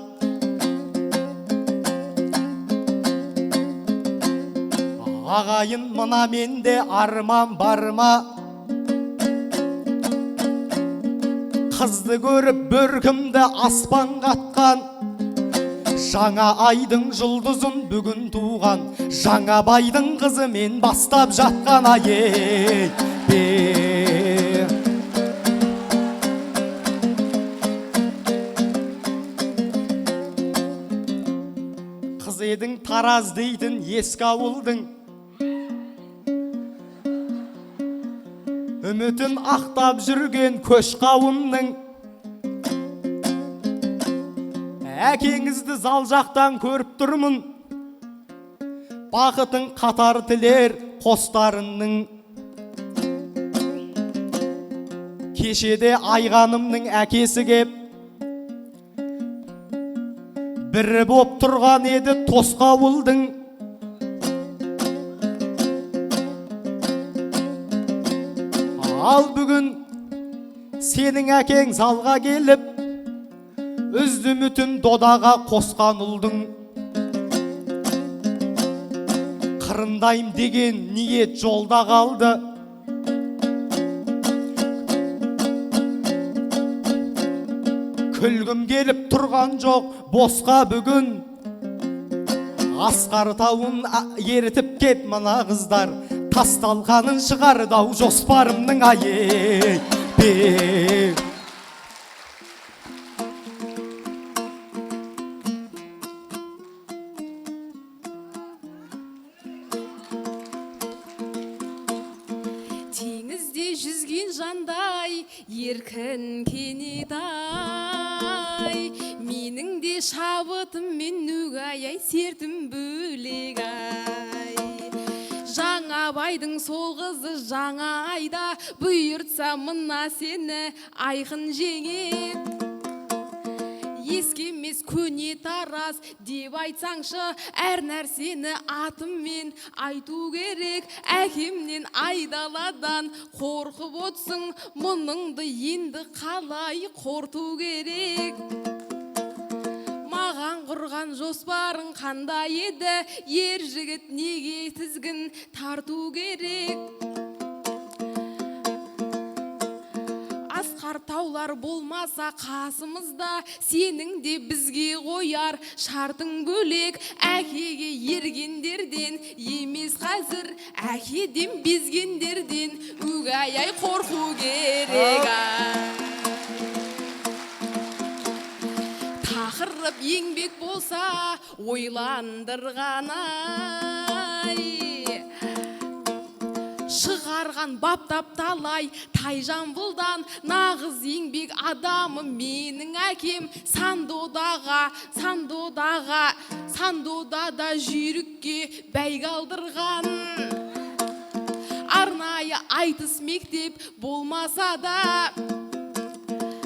E: Ағайын мына менде арман барма, қызды көріп бөркімді аспан қатқан. Жаңа айдың жұлдызын бүгін туған, жаңа байдың қызы мен бастап жатқан. Айей бе. Қыз едің Тараз дейтін ескі ауылдың, үмітін ақтап жүрген көш қауымның. Әкеңізді зал жақтан көріп тұрмын, бақытың қатар тілер қостарының. Кешеде айғанымның әкесі кеп, бірі боп тұрған еді тосқауылдың. Ал бүгін сенің әкең залға келіп, үзді үмітін додаға қосқан ұлдың. Қырындайым деген ниет жолда қалды. Күлгім келіп тұрған жоқ босқа бүгін. Асқар тауын ерітіп кеп мына қыздар, тасталқанын шығардау жоспарымның. Айей бе.
F: Теңізде жүзген жандай, еркін кенетай, менің де шабытым мен нүгай-ай, сертім бөлек ай. Жаңа байдың сол қызы жаңа айда, бұйыртса мына сені айқын жеңет. Ескемес көне Тараз деп айтсаңшы, әр нәрсені атыммен айту керек. Әкемнен айдаладан қорқып отсың, мұныңды енді қалай қорту керек. Маған құрған жоспарың қандай еді, ер жігіт неге тізгін тарту керек. Асқар таулар болмаса қасымызда, сенің де бізге қояр шартың бөлек. Әкеге ергендерден емес қазір, әкеден безгендерден үгай-ай қорқу керек. Тақырып еңбек болса ойландырған ай, шығарған баптап талай Тайжамбылдан нағыз еңбек адамы менің әкем Сандодада жүйрікке бәйге алдырған. Арнайы айтыс мектеп болмаса да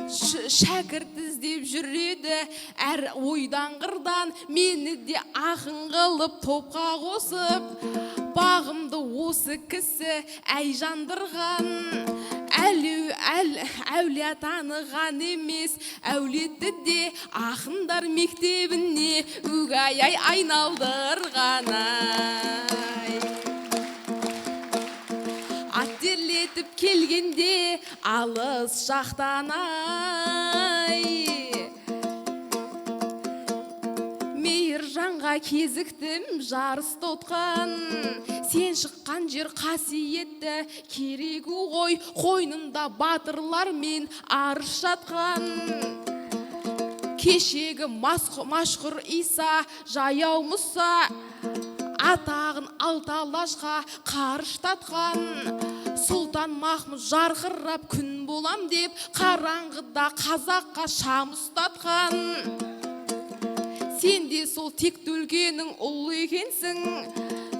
F: шәкірт іздеп жүреді әр ойдан қырдан. Мені де ақын қылып топқа қосып, бағымды осы кісі әй жандырған. Әулие таныған емес, әулетті де ақындар мектебіне өгей ай айналдырған. Аттерлетіп келгенде алыс жақтан Мейіржанға кезіктім жарысты отқан. Сен шыққан жер қасиетті керегі ғой, қойнында батырлар мен арыс жатқан. Кешегі машқұр Иса жаяу Мұса атағын алталашқа қарыштатқан. Сұлтан Махмұд жарқырап күн болам деп қараңғыда қазаққа шам ұстатқан. Сен де сол текті өлкенің ұлы екенсің,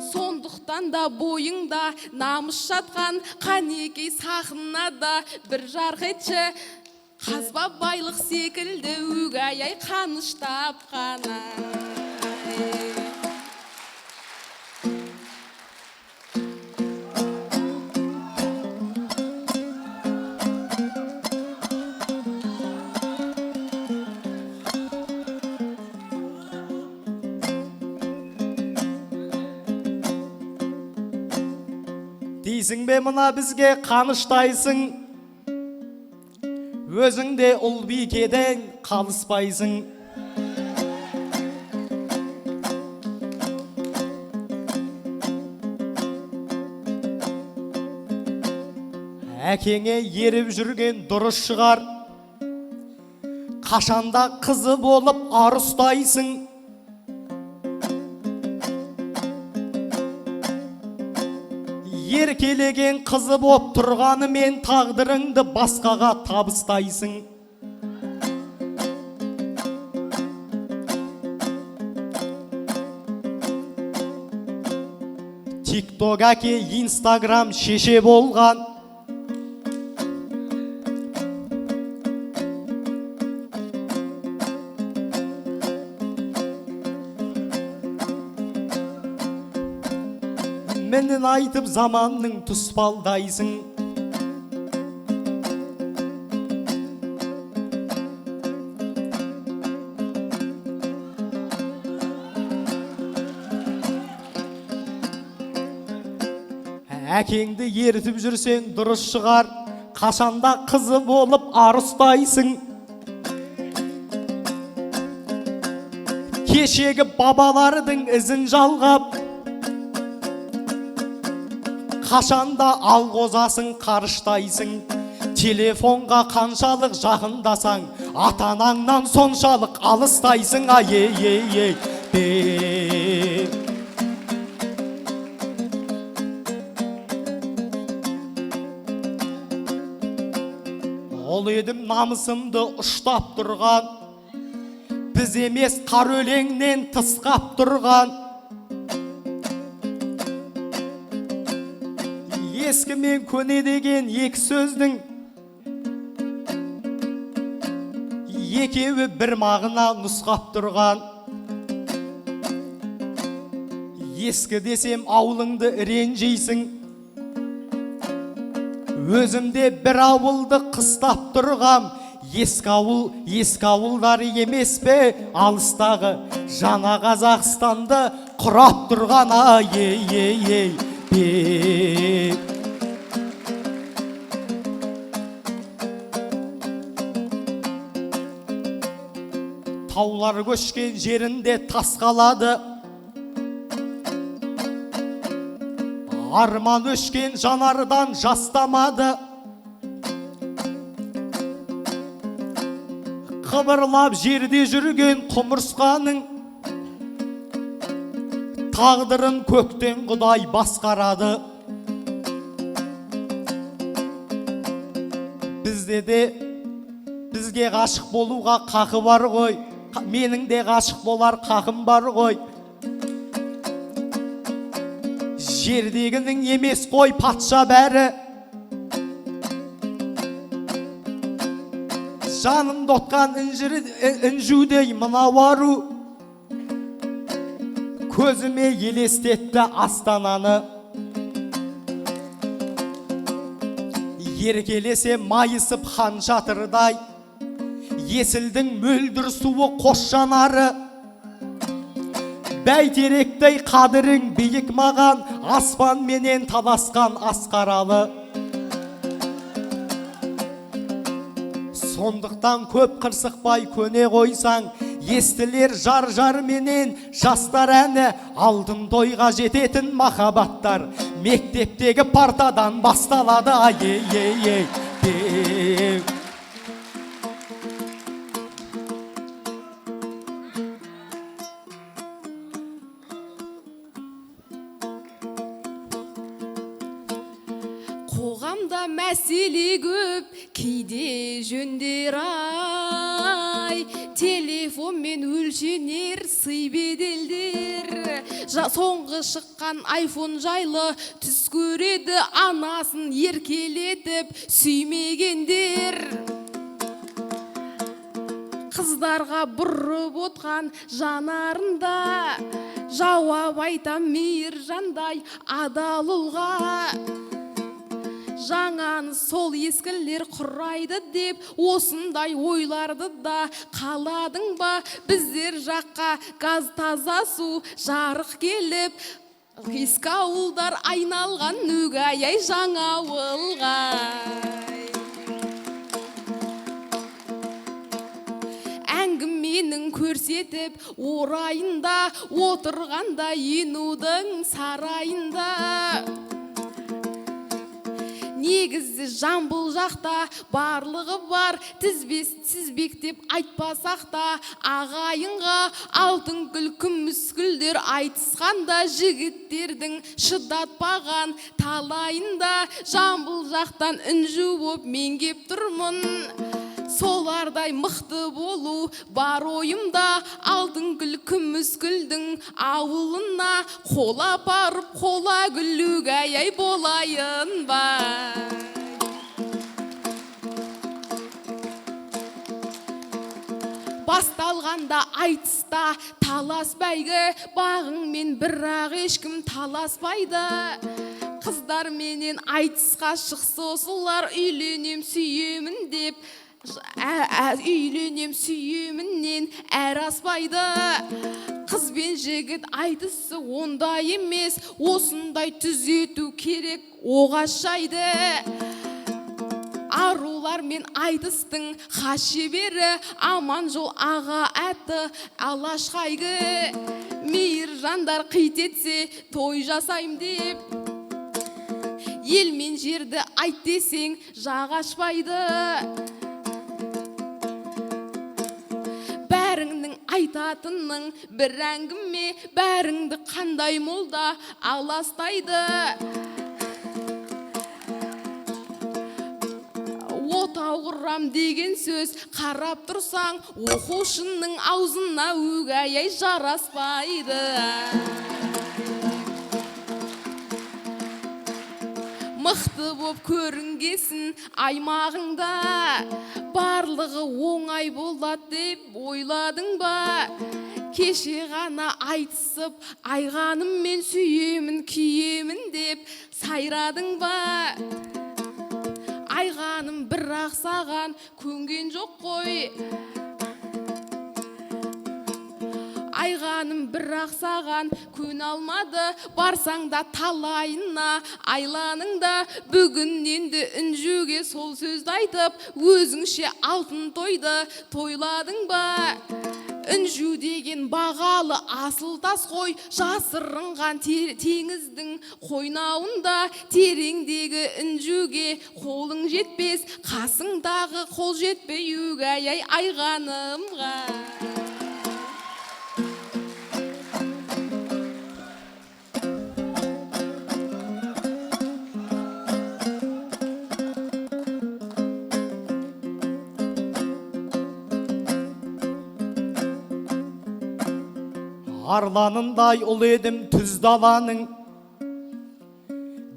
F: сондықтан да бойыңда намыс жатқан. Қанекей сахнада бір жарқ етші, қазба байлық секілді өгей ай қаныш тапқан.
E: Дейсің бе мына бізге қаныштайсың, өзің де ұл бикеден қалыспайсың. Әкеңе еріп жүрген дұрыс шығар, қашанда қызы болып арыстайсың. Еркелеген қызы боп тұрғанымен тағдырыңды басқаға табыстайсың. Тикток әке, Инстаграм шеше болған. Менің айтып заманның тұспалдайсың. Әкеңді ертіп жүрсең дұрыс шығар, қашанда қызы болып арыстайсың. Кешегі бабалардың ізін жалғап, қашанда алғозасын қарыштайсың. Телефонға қаншалық жақындасаң, ата-анаңнан соншалық алыстайсың. Ай-ей-ей-ей. Ол едім намысымды ұштап тұрған, біз емес қар өлеңнен тысқап тұрған. Ескі мен көне деген екі сөздің екеуі бір мағына нұсқап тұрған. Ескі десем ауылыңды ренжейсің, өзімде бір ауылды қыстап тұрғам. Ескі ауылдар емес пе алыстағы жаңа Қазақстанды құрап тұрған. Ай-ей-ей-ей. Таулар көшкен жерінде тас қалады, арман өшкен жанардан жастамады. Қыбырлап жерде жүрген құмырсқаның тағдырын көктен Құдай басқарады. бізде де бізге ғашық болуға қақы бар ғой, менің де ғашық болар қақым бар ғой. Жердегінің емес қой патша бәрі, жанымды отқан інжудей мынау ару, көзіме елестетті Астананы. Еркелесе майысып хан шатырдай, есілдің мөлдір суы қос жанары. Бәйтеректей қадірің биік маған, аспан менен таласқан асқаралы. Сондықтан көп қырсықпай көне қойсаң, естілер жар менен жастар әні. Алтын тойға жететін махаббаттар мектептегі партадан басталады. Ай-ей-ей-ей.
F: Қоғамда мәселе көп, кейде жөндер ай, телефонмен өлшенер сый беделдер. Соңғы шыққан айфон жайлы түс көреді анасын еркелетіп сүймегендер. Қыздарға бұрып отқан жанарында жауап айтам мейіржандай адал ұлға. Жаңаны сол ескілер құрайды деп осындай ойларды да қаладың ба? Біздер жаққа газ таза су жарық келіп, ескі ауылдар айналған нүгай жаңа ауылға. Әңгіменің көрсетіп орайында отырғанда енудің сарайында. Негізі Жамбыл жақта барлығы бар, тізбек деп айтпасақ та, ағайынға алтын гүл күміс гүлдер айтысқанда жігіттердің шыдатпаған талайында. Жамбыл жақтан үнжу боп мен кеп тұрмын, солардай мықты болу бар ойымда. Алтын гүл күміс гүлдің ауылына қола апарып қола гүлуге ай болайын ба. Басталғанда айтыста талас бәйгі, бағыңмен бірақ ешкім таласпайды. Қыздар менен айтысқа шықса осылар, үйленем сүйемін деп, үйленем сүйеміннен әр аспайды. Қыз бен жігіт айтысы ондай емес, осындай түзету керек оғашайды. Арулар мен айтыстың хашебері, аман жол аға әті алаш қайғы. Мейір жандар қитетсе той жасайым деп, ел мен жерді айт десең жағашпайды. Бәріңнің айтатының бір әңгіме, бәріңді қандай молда аластайды. Отау құрам деген сөз қарап тұрсаң, оқушының аузына өгай жараспайды. Мықты боп көрінгесін аймағыңда, барлығы оңай болады деп ойладың ба? Кеше ғана айтысып, айғаным мен сүйемін күйемін деп сайрадың ба? Айғаным бірақ саған көнген жоқ қой. Айғаным бірақ саған көн алмады, барсаң да талайына айланыңда. Бүгін енді үнжуге сол сөзді айтып, өзіңше алтын тойды тойладың ба? Үнжу деген бағалы асыл тас қой, жасырынған теңіздің қойнауында. Тереңдегі үнжуге қолың жетпес, қасыңдағы қол жетпей өгай айғанымға.
E: арланындай ұл едім түз даланың,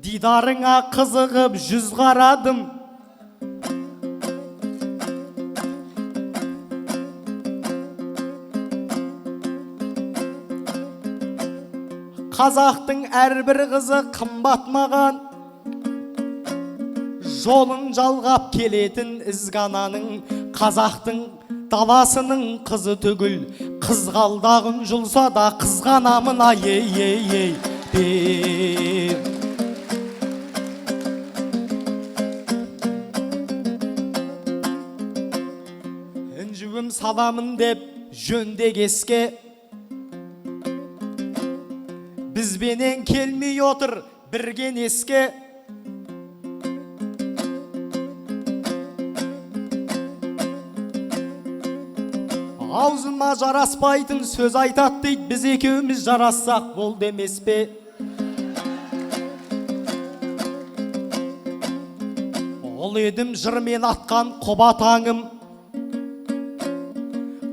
E: дидарыңа қызығып жүз қарадым. Қазақтың әрбір қызы қымбат маған, жолын жалғап келетін ізгананың, қазақтың даласының қызы түгіл, қызғалдағын жұлса да қызғанамын ей. Інжуім саламын деп жөнде кеске, бізбенен келмей отыр бірген еске. Аузыма жараспайтын сөз айтат дейді, біз екеуміз жарассақ бол демес пе? Ол едім жырмен атқан құбатаңым,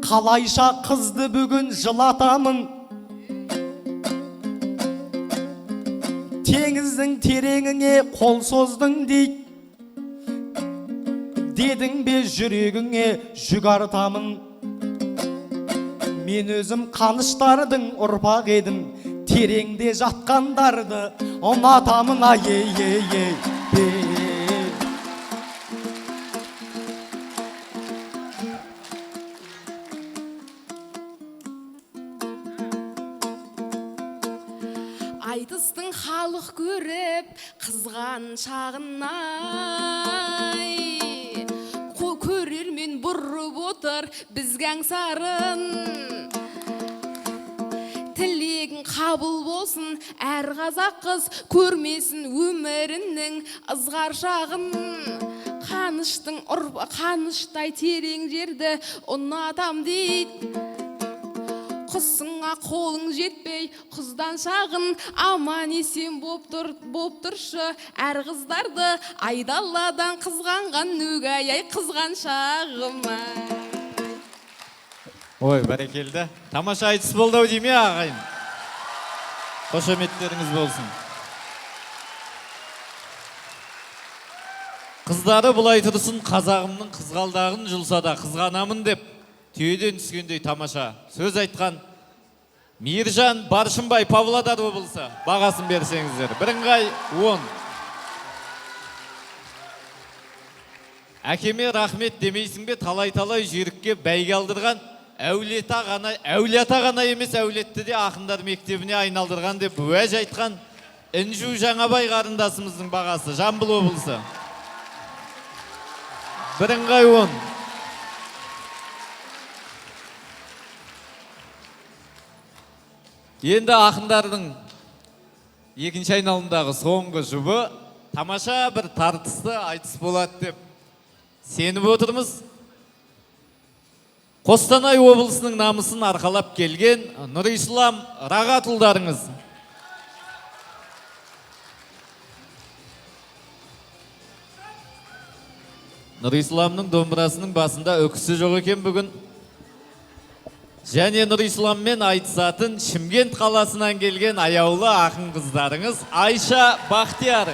E: қалайша қызды бүгін жылатамын. Теңіздің тереңіңе қол создың дейді, дедің бе жүрегіңе жүк артамын. Мен өзім қаныштардың ұрпақ едім, тереңде жатқандарды ұнатамын ей.
F: Айтыстың халық көріп қызған шағынай, көрермен бұрып отыр бізге аңсарын. Тілегің қабыл болсын, әр қазақ қыз көрмесін өмірінің ызғар шағын. Қаныштай терең жерді ұнатам дейді, құсыңа қолың жетпей қыздан шағын. Аман есен боп тұршы әр қыздарды, айдаладан қызғанған нөгай қызған шағым.
A: Ой, бәрекелді. Тамаша айтыс болды дейме ағайын. Қошеметтеріңіз болсын. Қыздары бұлай тұрсын, қазағымның қызғалдағын жұлса да қызғанамын деп түйеден түскендей тамаша сөз айтқан Мейіржан Баршынбай, Павлодар облысы. Бағасын берсеңіздер. Бірыңғай 10. Әкеме рахмет демейсің бе, талай-талай жүйрікке бәйге алдырған, әулиета ғана емес, әулетті де ақындар мектебіне айналдырған деп уәж айтқан Інжу Жаңабай қарындасымыздың бағасы. Жамбыл облысы. Бірыңғай 10. Енді ақындардың екінші айналымдағы соңғы жұбы тамаша бір тартысты айтыс болады деп сеніп отырмыз. Қостанай облысының намысын арқалап келген Нұрислам Рағатұлдарыңыз. Нұрисламның домбырасының басында өкісі жоқ екен бүгін. Және Нұрисламмен айтысатын Шымкент қаласынан келген аяулы ақын қыздарыңыз Айша Бақтияр.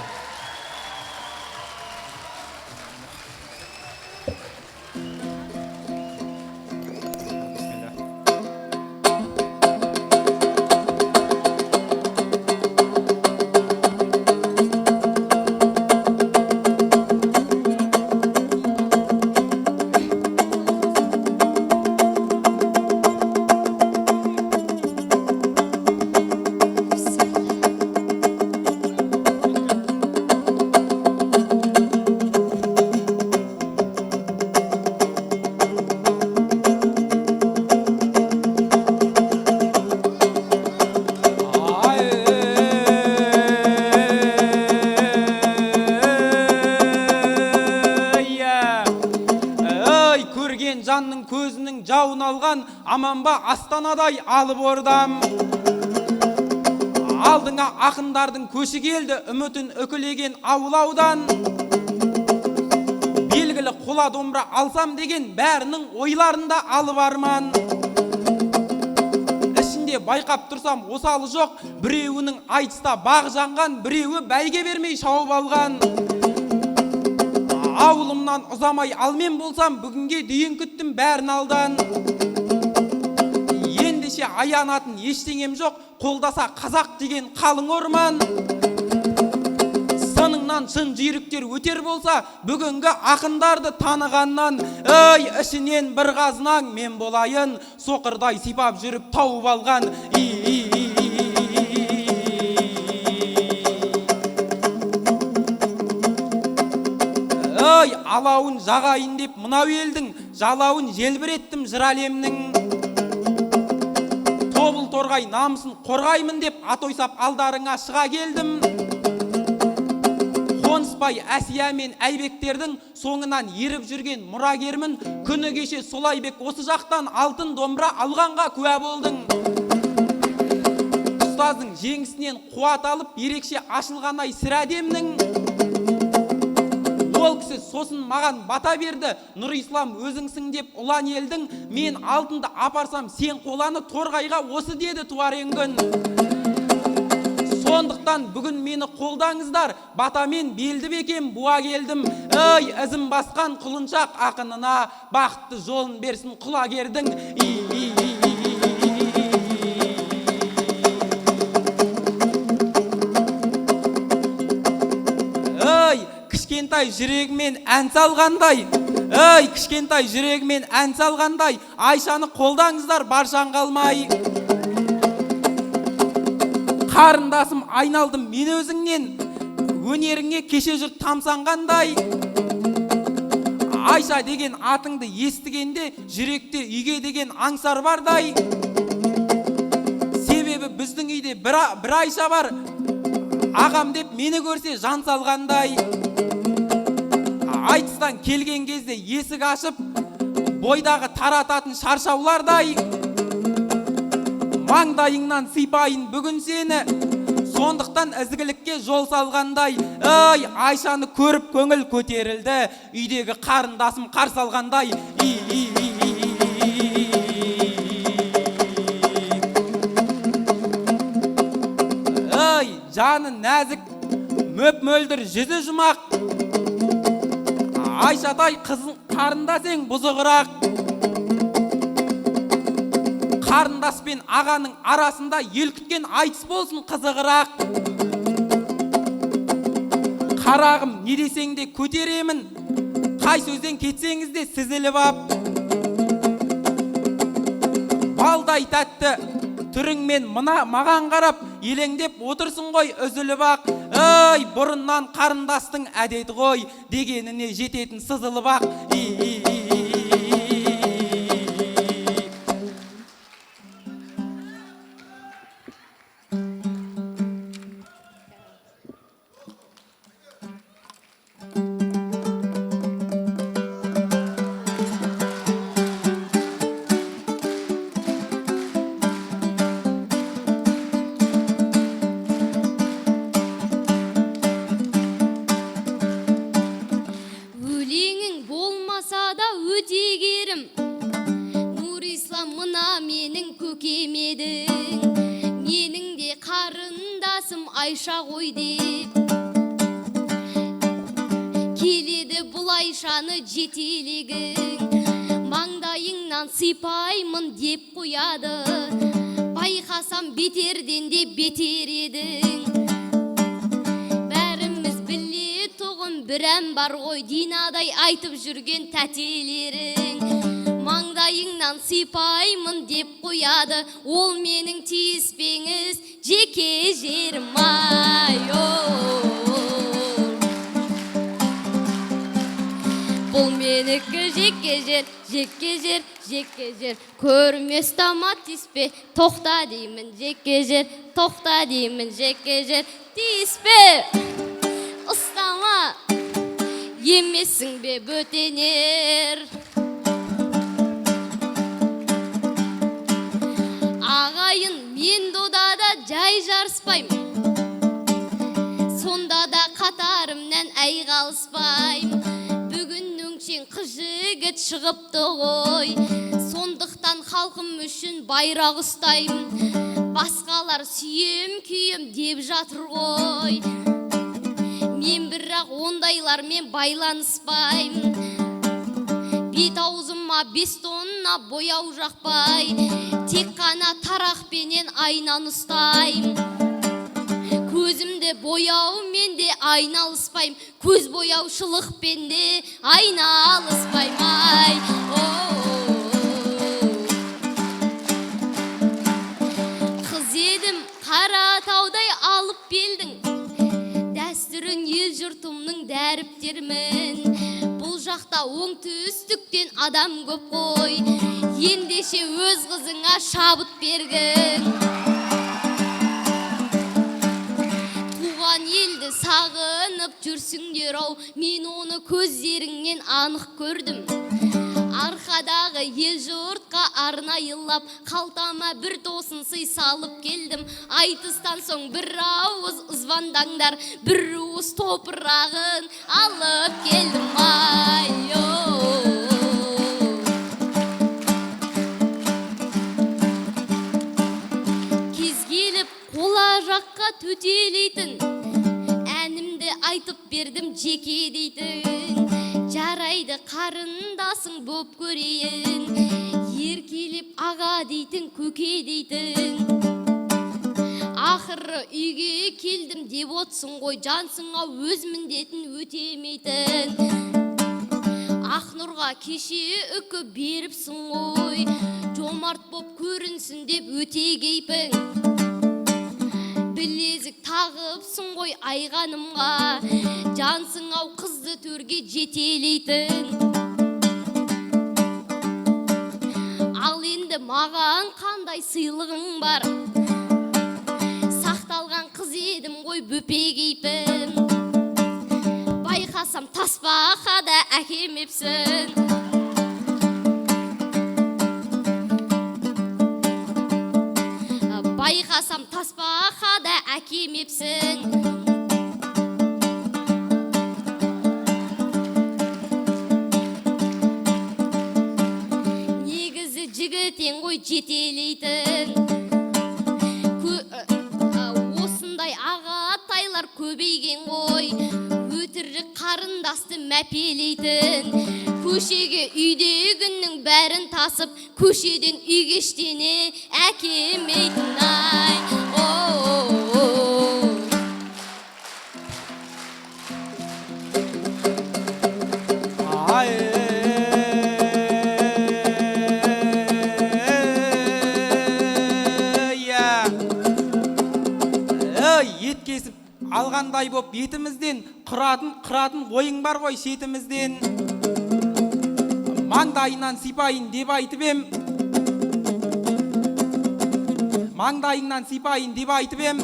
G: жанның көзінің жауын алған, аманба астанадай алып ордам. Алдыңа ақындардың көші келді, үмітін үкілеген аулаудан. Белгілі қола домбыра алсам деген бәрінің ойларында алып арман. Ішінде де байқап тұрсам осалы жоқ, біреуінің айтыста бағы жанған, біреуі бәйге бермей шауып алған. Ауылымнан ұзамай алмен болсам, бүгінге дейін күттім бәрін алдан. Ендеше аянатын ештеңем жоқ, қолдаса қазақ деген қалың орман. Сыныңнан шын жүйріктер өтер болса, бүгінгі ақындарды танығаннан, ей, ішінен бір қазынаң мен болайын, соқырдай сипап жүріп тауып алған. Ей, алауын жағайын деп мынау елдің, жалауын желбіреттім жыр әлемнің. Тобыл торғай намысын қорғаймын деп атойсап алдарыңа шыға келдім. Қоныспай Әсия мен Әйбектердің соңынан еріп жүрген мұрагермін. Күні кеше Солайбек осы жақтан алтын домбыра алғанға куә болдың. Ұстаздың жеңісінен қуат алып, ерекше ашылғанай сір әдемнің. Ол кісі сосын маған бата берді, Нұрислам өзіңсің деп ұлан елдің. Мен алтынды апарсам, сен қоланы торғайға осы деді туар енгін. Сондықтан бүгін мені қолдаңыздар, батамен белді бекем буа келдім. Ей, ізім басқан құлыншақ ақынына бақытты жолын берсін құлагердің. Ей, кішкентай жүрегімен ән салғандай, ей, кішкентай жүрегімен ән салғандай, Айшаны қолдаңыздар баршан қалмай. Қарындасым айналдым мен өзіңнен, өнеріңе кеше жұрт тамсанғандай. Айша деген атыңды естігенде, жүректе үйге деген аңсар бардай. Себебі біздің үйде бір Айша бар, ағам деп мені көрсе жан салғандай. Айтыстан келген кезде есік ашып, бойдағы тарататын шаршаулардай. Маңдайыңнан сипайын бүгін сені, сондықтан ізгілікке жол салғандай. Ей, Айшаны көріп көңіл көтерілді, үйдегі қарындасым қарсы алғандай. Ей, жаны нәзік, мөп-мөлдір жүзі жұмақ, Айшатай қызын қарындасең бұзығырақ. Қарындас пен ағаның арасында ел күткен айтыс болсын қызығырақ. Қарағым, не десең де көтеремін, қай сөзден кетсеңіз де сізіліп ап. Балдай тәтті түріңмен маған қарап, елеңдеп отырсын ғой үзіліп ақ. Ей, бұрыннан қарындастың әдеті ғой, дегеніне жететін сызылып ақ.
H: Айша ғой деп келеді бұл Айшаны жетелегің, маңдайыңнан сипаймын деп қояды, байқасам бетерден де бетер едің. Бәріміз біле тұғын бір ән бар ғой, Динадай айтып жүрген тәтелерің. Маңдайыңнан сипаймын деп қояды, ол менің тиіспеңіз жеке жерім ай. Бұл менікі жеке жер, жеке жер, жеке жер. Көрмес тама тиіспе, тоқта деймін жеке жер, тоқта деймін жеке жер. Тиіспе, ұстама, емесің бе бөтенер. Ағайын, мен додада жай жарыспаймын, сонда да қатарымнан әй қалыспаймын. Бүгін өңшең қыз жігіт шығыпты ғой, сондықтан халқым үшін байрақ ұстаймын. ағалар сүйем күйем деп жатыр ғой. Мен бірақ ондайлармен байланыспаймын. Бет аузыма 5 тонна бояу жақпай, тек қана тарақпенен айнаны ұстаймын. Көзімді бояумен де айналыспайым, көз бояушылықпен де айналыспайым. Ай, қыз едім Қаратаудай алып келдің, дәстүрін ел жұртымның дәріптермін. Бұл жақта оңтүстіктен адам көп қой, ендеше өз қызыңа шабыт бергін. Туған елді сағынып жүрсіңдер ау, мен оны көздеріңнен анық көрдім. Арқадағы ел жұртқа арнайылап, қалтама бір тосын сый салып келдім. Айтыстан соң бір ауыз звондаңдар, бір уыс топырағын алып келдім. Кез келіп қола жаққа төтелейтін, әнімді айтып бердім жеке дейтін. Жарайды қарындасың боп көрейін, еркелеп аға дейтін, көке дейтін. Ақыры үйге келдім деп отсың ғой, жансыңа өз міндетін өтемейтін. Ақнұрға кеше үкі беріпсің ғой, жомарт боп көрінсін деп өте кейпің. Білезік тағыпсың ғой айғанымға, жансың ау қызды төрге жетелейтін. Ал енді маған қандай сыйлығың бар, сақталған қыз едім ғой бөпе кейпім. Байқасам тасбақа да әкемепсің. Байқасам тасбақа да әкемепсің. Негізі жігітен ғой жетелейтін. Осындай ағатайлар көбейген ғой, өтірік қарындасты мәпелейтін. Көшеге үйдегінің бәрін тасып, көшеден үйгештене әкемейтін. Ай,
G: ет кесіп алғандай боп етімізден, қыратын ойың бар ғой шетімізден. Маңдайынан сипайын деп айтып ем, маңдайыңнан сипайын деп айтып ем,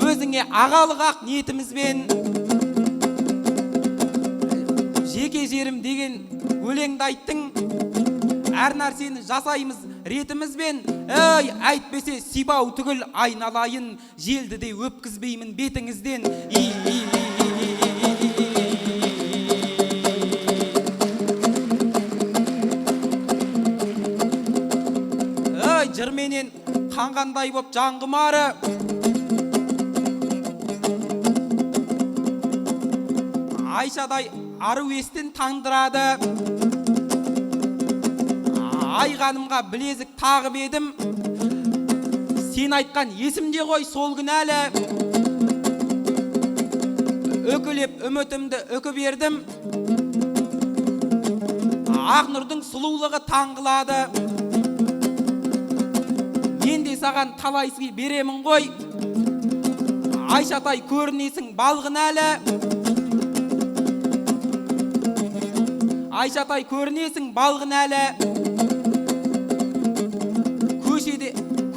G: өзіңе ағалық ақ ниетімізбен. Жеке жерім деген өлеңді айттың, әр нәрсені жасаймыз ретімізбен. Ей, әйтпесе сипау түгіл айналайын, желді де өпкізбеймін бетіңізден. Жырменен қанғандай боп жан құмары, Айшадай ару естен таңдырады. Айғанымға білезік тағып едім, сен айтқан есімде ғой сол күн әлі. Өкілеп үмітімді өкі бердім, Ақнұрдың сұлулығы таңғылады. Мен де саған талайсыз беремін ғой, Айшатай көрінесің балғын әлі. Айшатай көрінесің балғын әлі.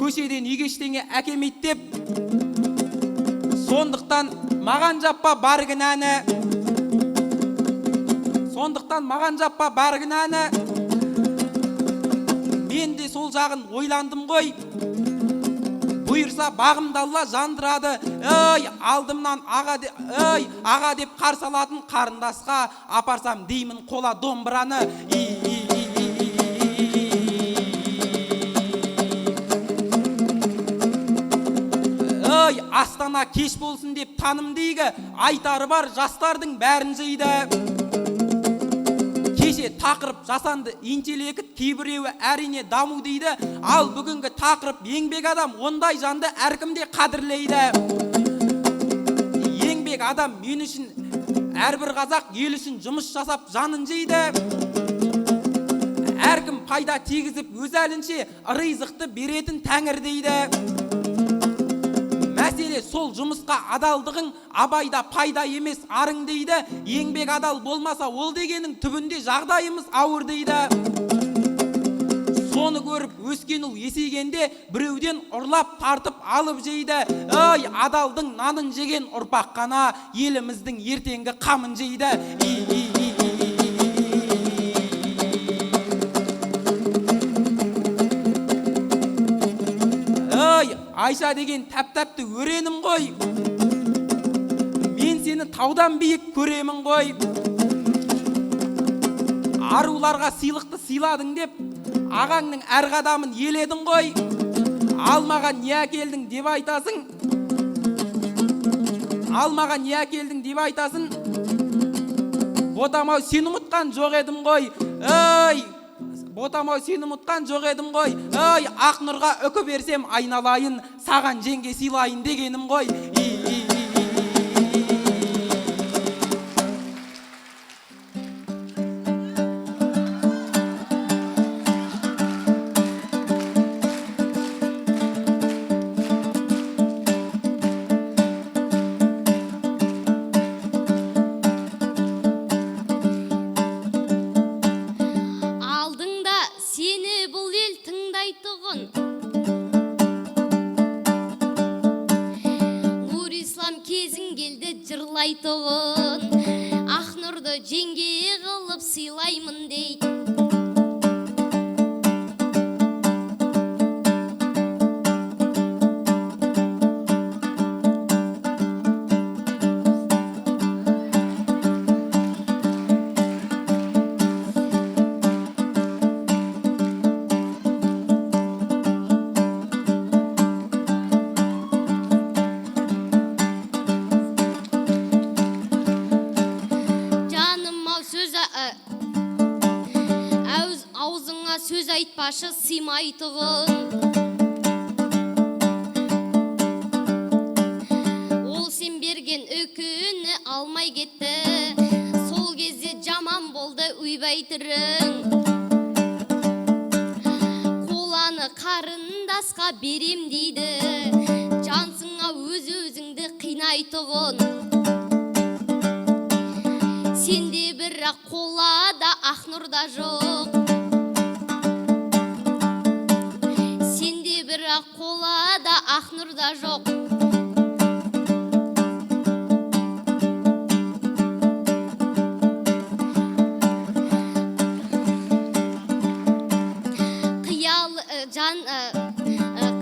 G: Көшеден үйгештеңе әкемейт деп, сондықтан маған жаппа бар кінәні. Сондықтан маған жаппа бар кінәні. Мен де сол жағын ойландым ғой, бұйырса бағымды Алла жандырады. Ей, алдымнан аға деп қарсы алатын қарындасқа апарсам деймін қола домбыраны. ой Астана кеш болсын деп таным дейгі, айтары бар жастардың бәрін жиды. Кеше тақырып жасанды интеллект, кейбіреуі әрине даму дейді, ал бүгінгі тақырып еңбек адам, ондай жанды әркімде қадірлейді. Еңбек адам мен үшін, әрбір қазақ ел үшін жұмыс жасап жанын жейді. Әркім пайда тегізіп өз әлінше ризықты беретін тәңір дейді. Мәселе сол жұмысқа адалдығың абайда пайда емес арың дейді. Еңбек адал болмаса ол дегенің түбінде жағдайымыз ауыр дейді. Соны көріп өскен ұл есейгенде біреуден ұрлап тартып алып жейді. Ой, адалдың нанын жеген ұрпақ қана еліміздің ертеңгі қамын жейді. Айша деген тәп-тәпті өренім ғой, мен сені таудан биік көремін ғой. Аруларға сыйлықты сыйладың деп, ағаңның әр қадамын еледің ғой. Алмаған не әкелдің деп айтасың, алмаған не әкелдің деп айтасың. Ботамау сені ұмытқан жоқ едім ғой. Ой, ботамау сені ұмытқан жоқ едім ғой. Ой, ақ нұрға үкі берсем айналайын, саған жеңге сыйлайын дегенім ғой.
H: Ақ нұрды жеңге қылып сыйлаймын дейді. Сөз айтпашы сыймайтығын, ол сен берген үкіні алмай кетті. Сол кезде жаман болды үйбәйтірің. Қоланы қарындасқа берем дейді, жансыңа өз-өзіңді қинайтығын. Сенде бірақ қолада ақ нұрда жоқ, бірақ қолада ақ нұрда жоқ.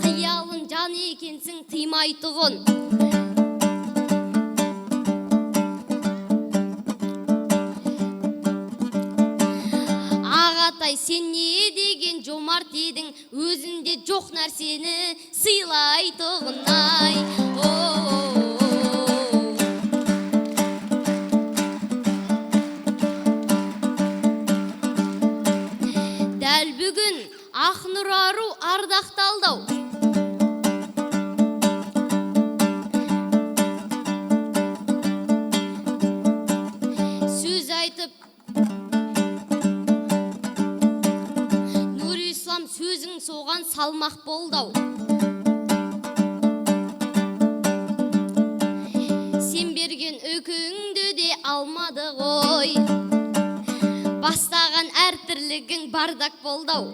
H: Қиялын жан екенсің тыймайтұғын. Ағатай, сен не деген жомарт едің, өзінде жоқ нәрсені сыйлайтұғын ай. Дәл бүгін ақ нұр ару ардақталдау. Сөз айтып сөзің соған салмақ болдау. Сен берген үкіңді де алмады ғой, бастаған әр тірлігің бардак болдау.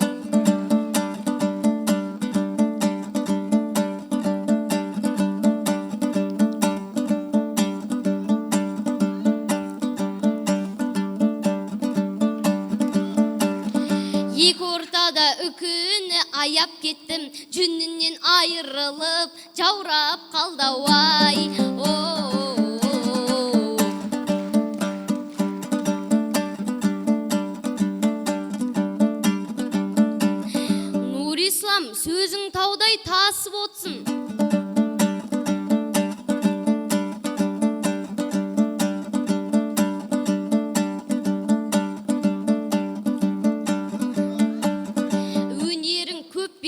H: Екі ортада үкіні аяп кеттім, жүнінен айырылып, жаурап қалдау ай. Нұрислам, сөзің таудай тасып отсын.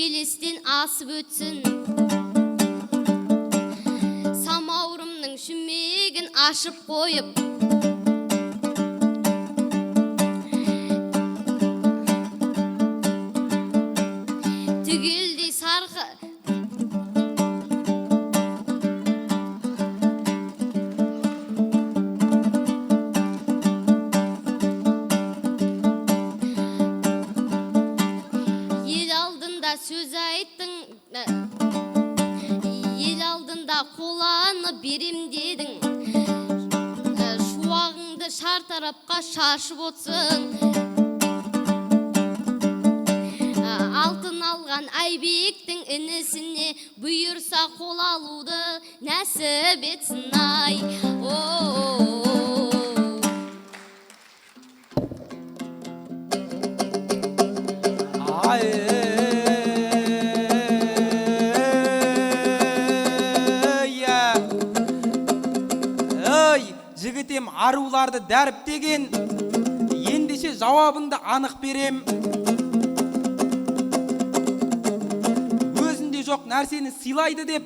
H: елестен асып өтсін. Самаурымның шүмегін ашып қойып, түгелдей сарқы ел алдында сөз айттың, ел алдында қоланы берем дедің, шуағыңды шартарапқа шашып отсың. Алтын алған Айбектің інісіне бұйырса қол алуды нәсіп етсін ай.
G: Ой, жігітем аруларды дәріптеген, ендеше жауабыңды анық берем. Өзінде жоқ нәрсені сыйлайды деп,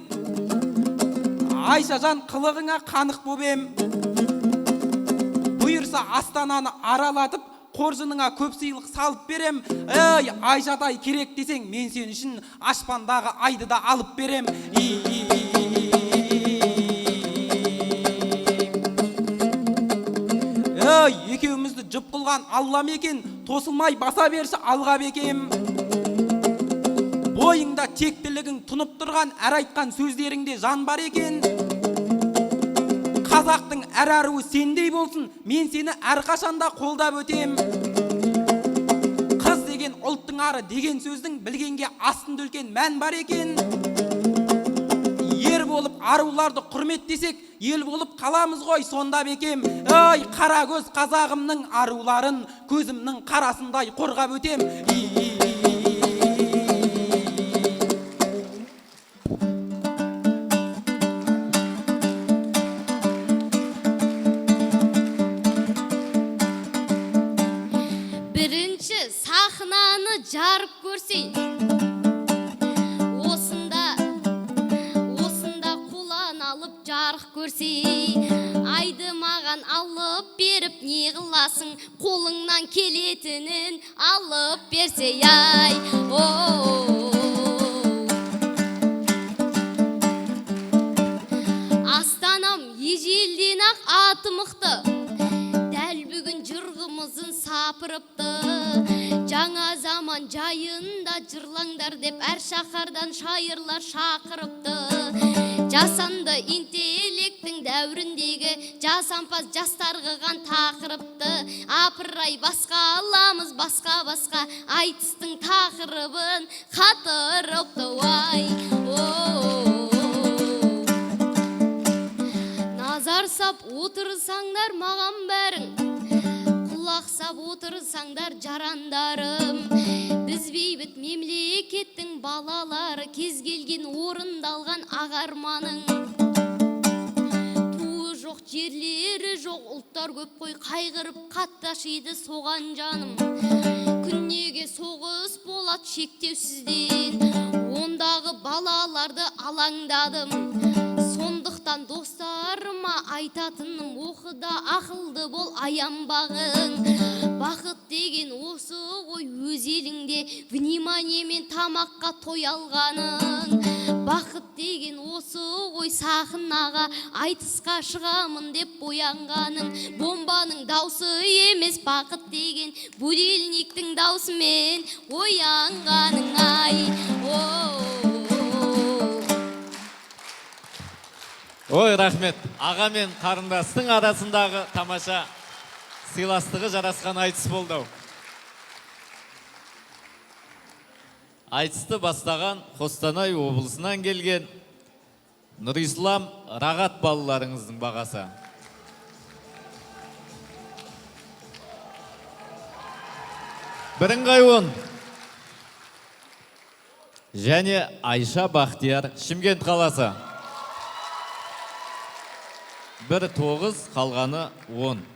G: Айшажан қылығыңа қанық бобем. Бұйырса астананы аралатып, қоржыныңа көп сыйлық салып берем. Ей, Айшатай керек десең, мен сен үшін аспандағы айды да алып берем. Ей, екеумізді жұп қылған Алла мекен, тосылмай баса берші алға бекем. Бойыңда тектілігің тұнып тұрған, әр айтқан сөздеріңде жан бар екен. Қазақтың әр аруы сендей болсын, мен сені әрқашанда қолдап өтем. Қыз деген ұлттың ары деген сөздің білгенге астында үлкен мән бар екен. Ер болып аруларды құрметтесек, ел болып қаламыз ғой сонда бекем. Ой, қара көз қазағымның аруларын көзімнің қарасындай қорғап өтем.
H: Бірінші сахнаны жарып көрсей, осында қолан алып жарық көрсей, айды маған алып беріп не қыласың, қолыңнан келетінін алып берсе ай. Астанам ежелден ақ аты мықты, дәл бүгін жырғымызын сапырыпты. Жаңа заман жайында жырлаңдар деп әр шақардан шайырлар шақырыпты. Жасанды интеллектің дәуіріндегі жасампаз жастар қылған тақырыпты. Апырай басқа аламыз басқа айтыстың тақырыбын қатырыпты ай. Назар сап отырсаңдар маған бәрің, құлақсап отырсаңдар жарандарым. Біз бейбіт мемлекеттің балалары, кез келген орындалған ағарманың. Туы жоқ, жерлері жоқ, ұлттар көп қой, қайғырып қатташиды соған жаным. Күннеге соғыс болат шектеусізден, ондағы балаларды алаңдадым. Сондықтан достарыма айтатыным, оқыда ақылды бол, аянбағын. Бақыт деген осы ғой, өз еліңде вниманиемен тамаққа той алғаның. Бақыт деген осы ғой, сахнаға айтысқа шығамын деп боянғаның. Бомбаның даусы емес бақыт деген, будильниктің даусымен оянғаның ай.
A: Ой, рахмет. Аға мен қарындастың арасындағы тамаша сыйластығы жарасқан айтыс болды. Айтысты бастаған Қостанай облысынан келген Нұрислам Рағат балаларыңыздың бағасы. Біріңғай 10. Және Айша Бақтияр, Шымкент қаласы. 1-9, қалғаны 10.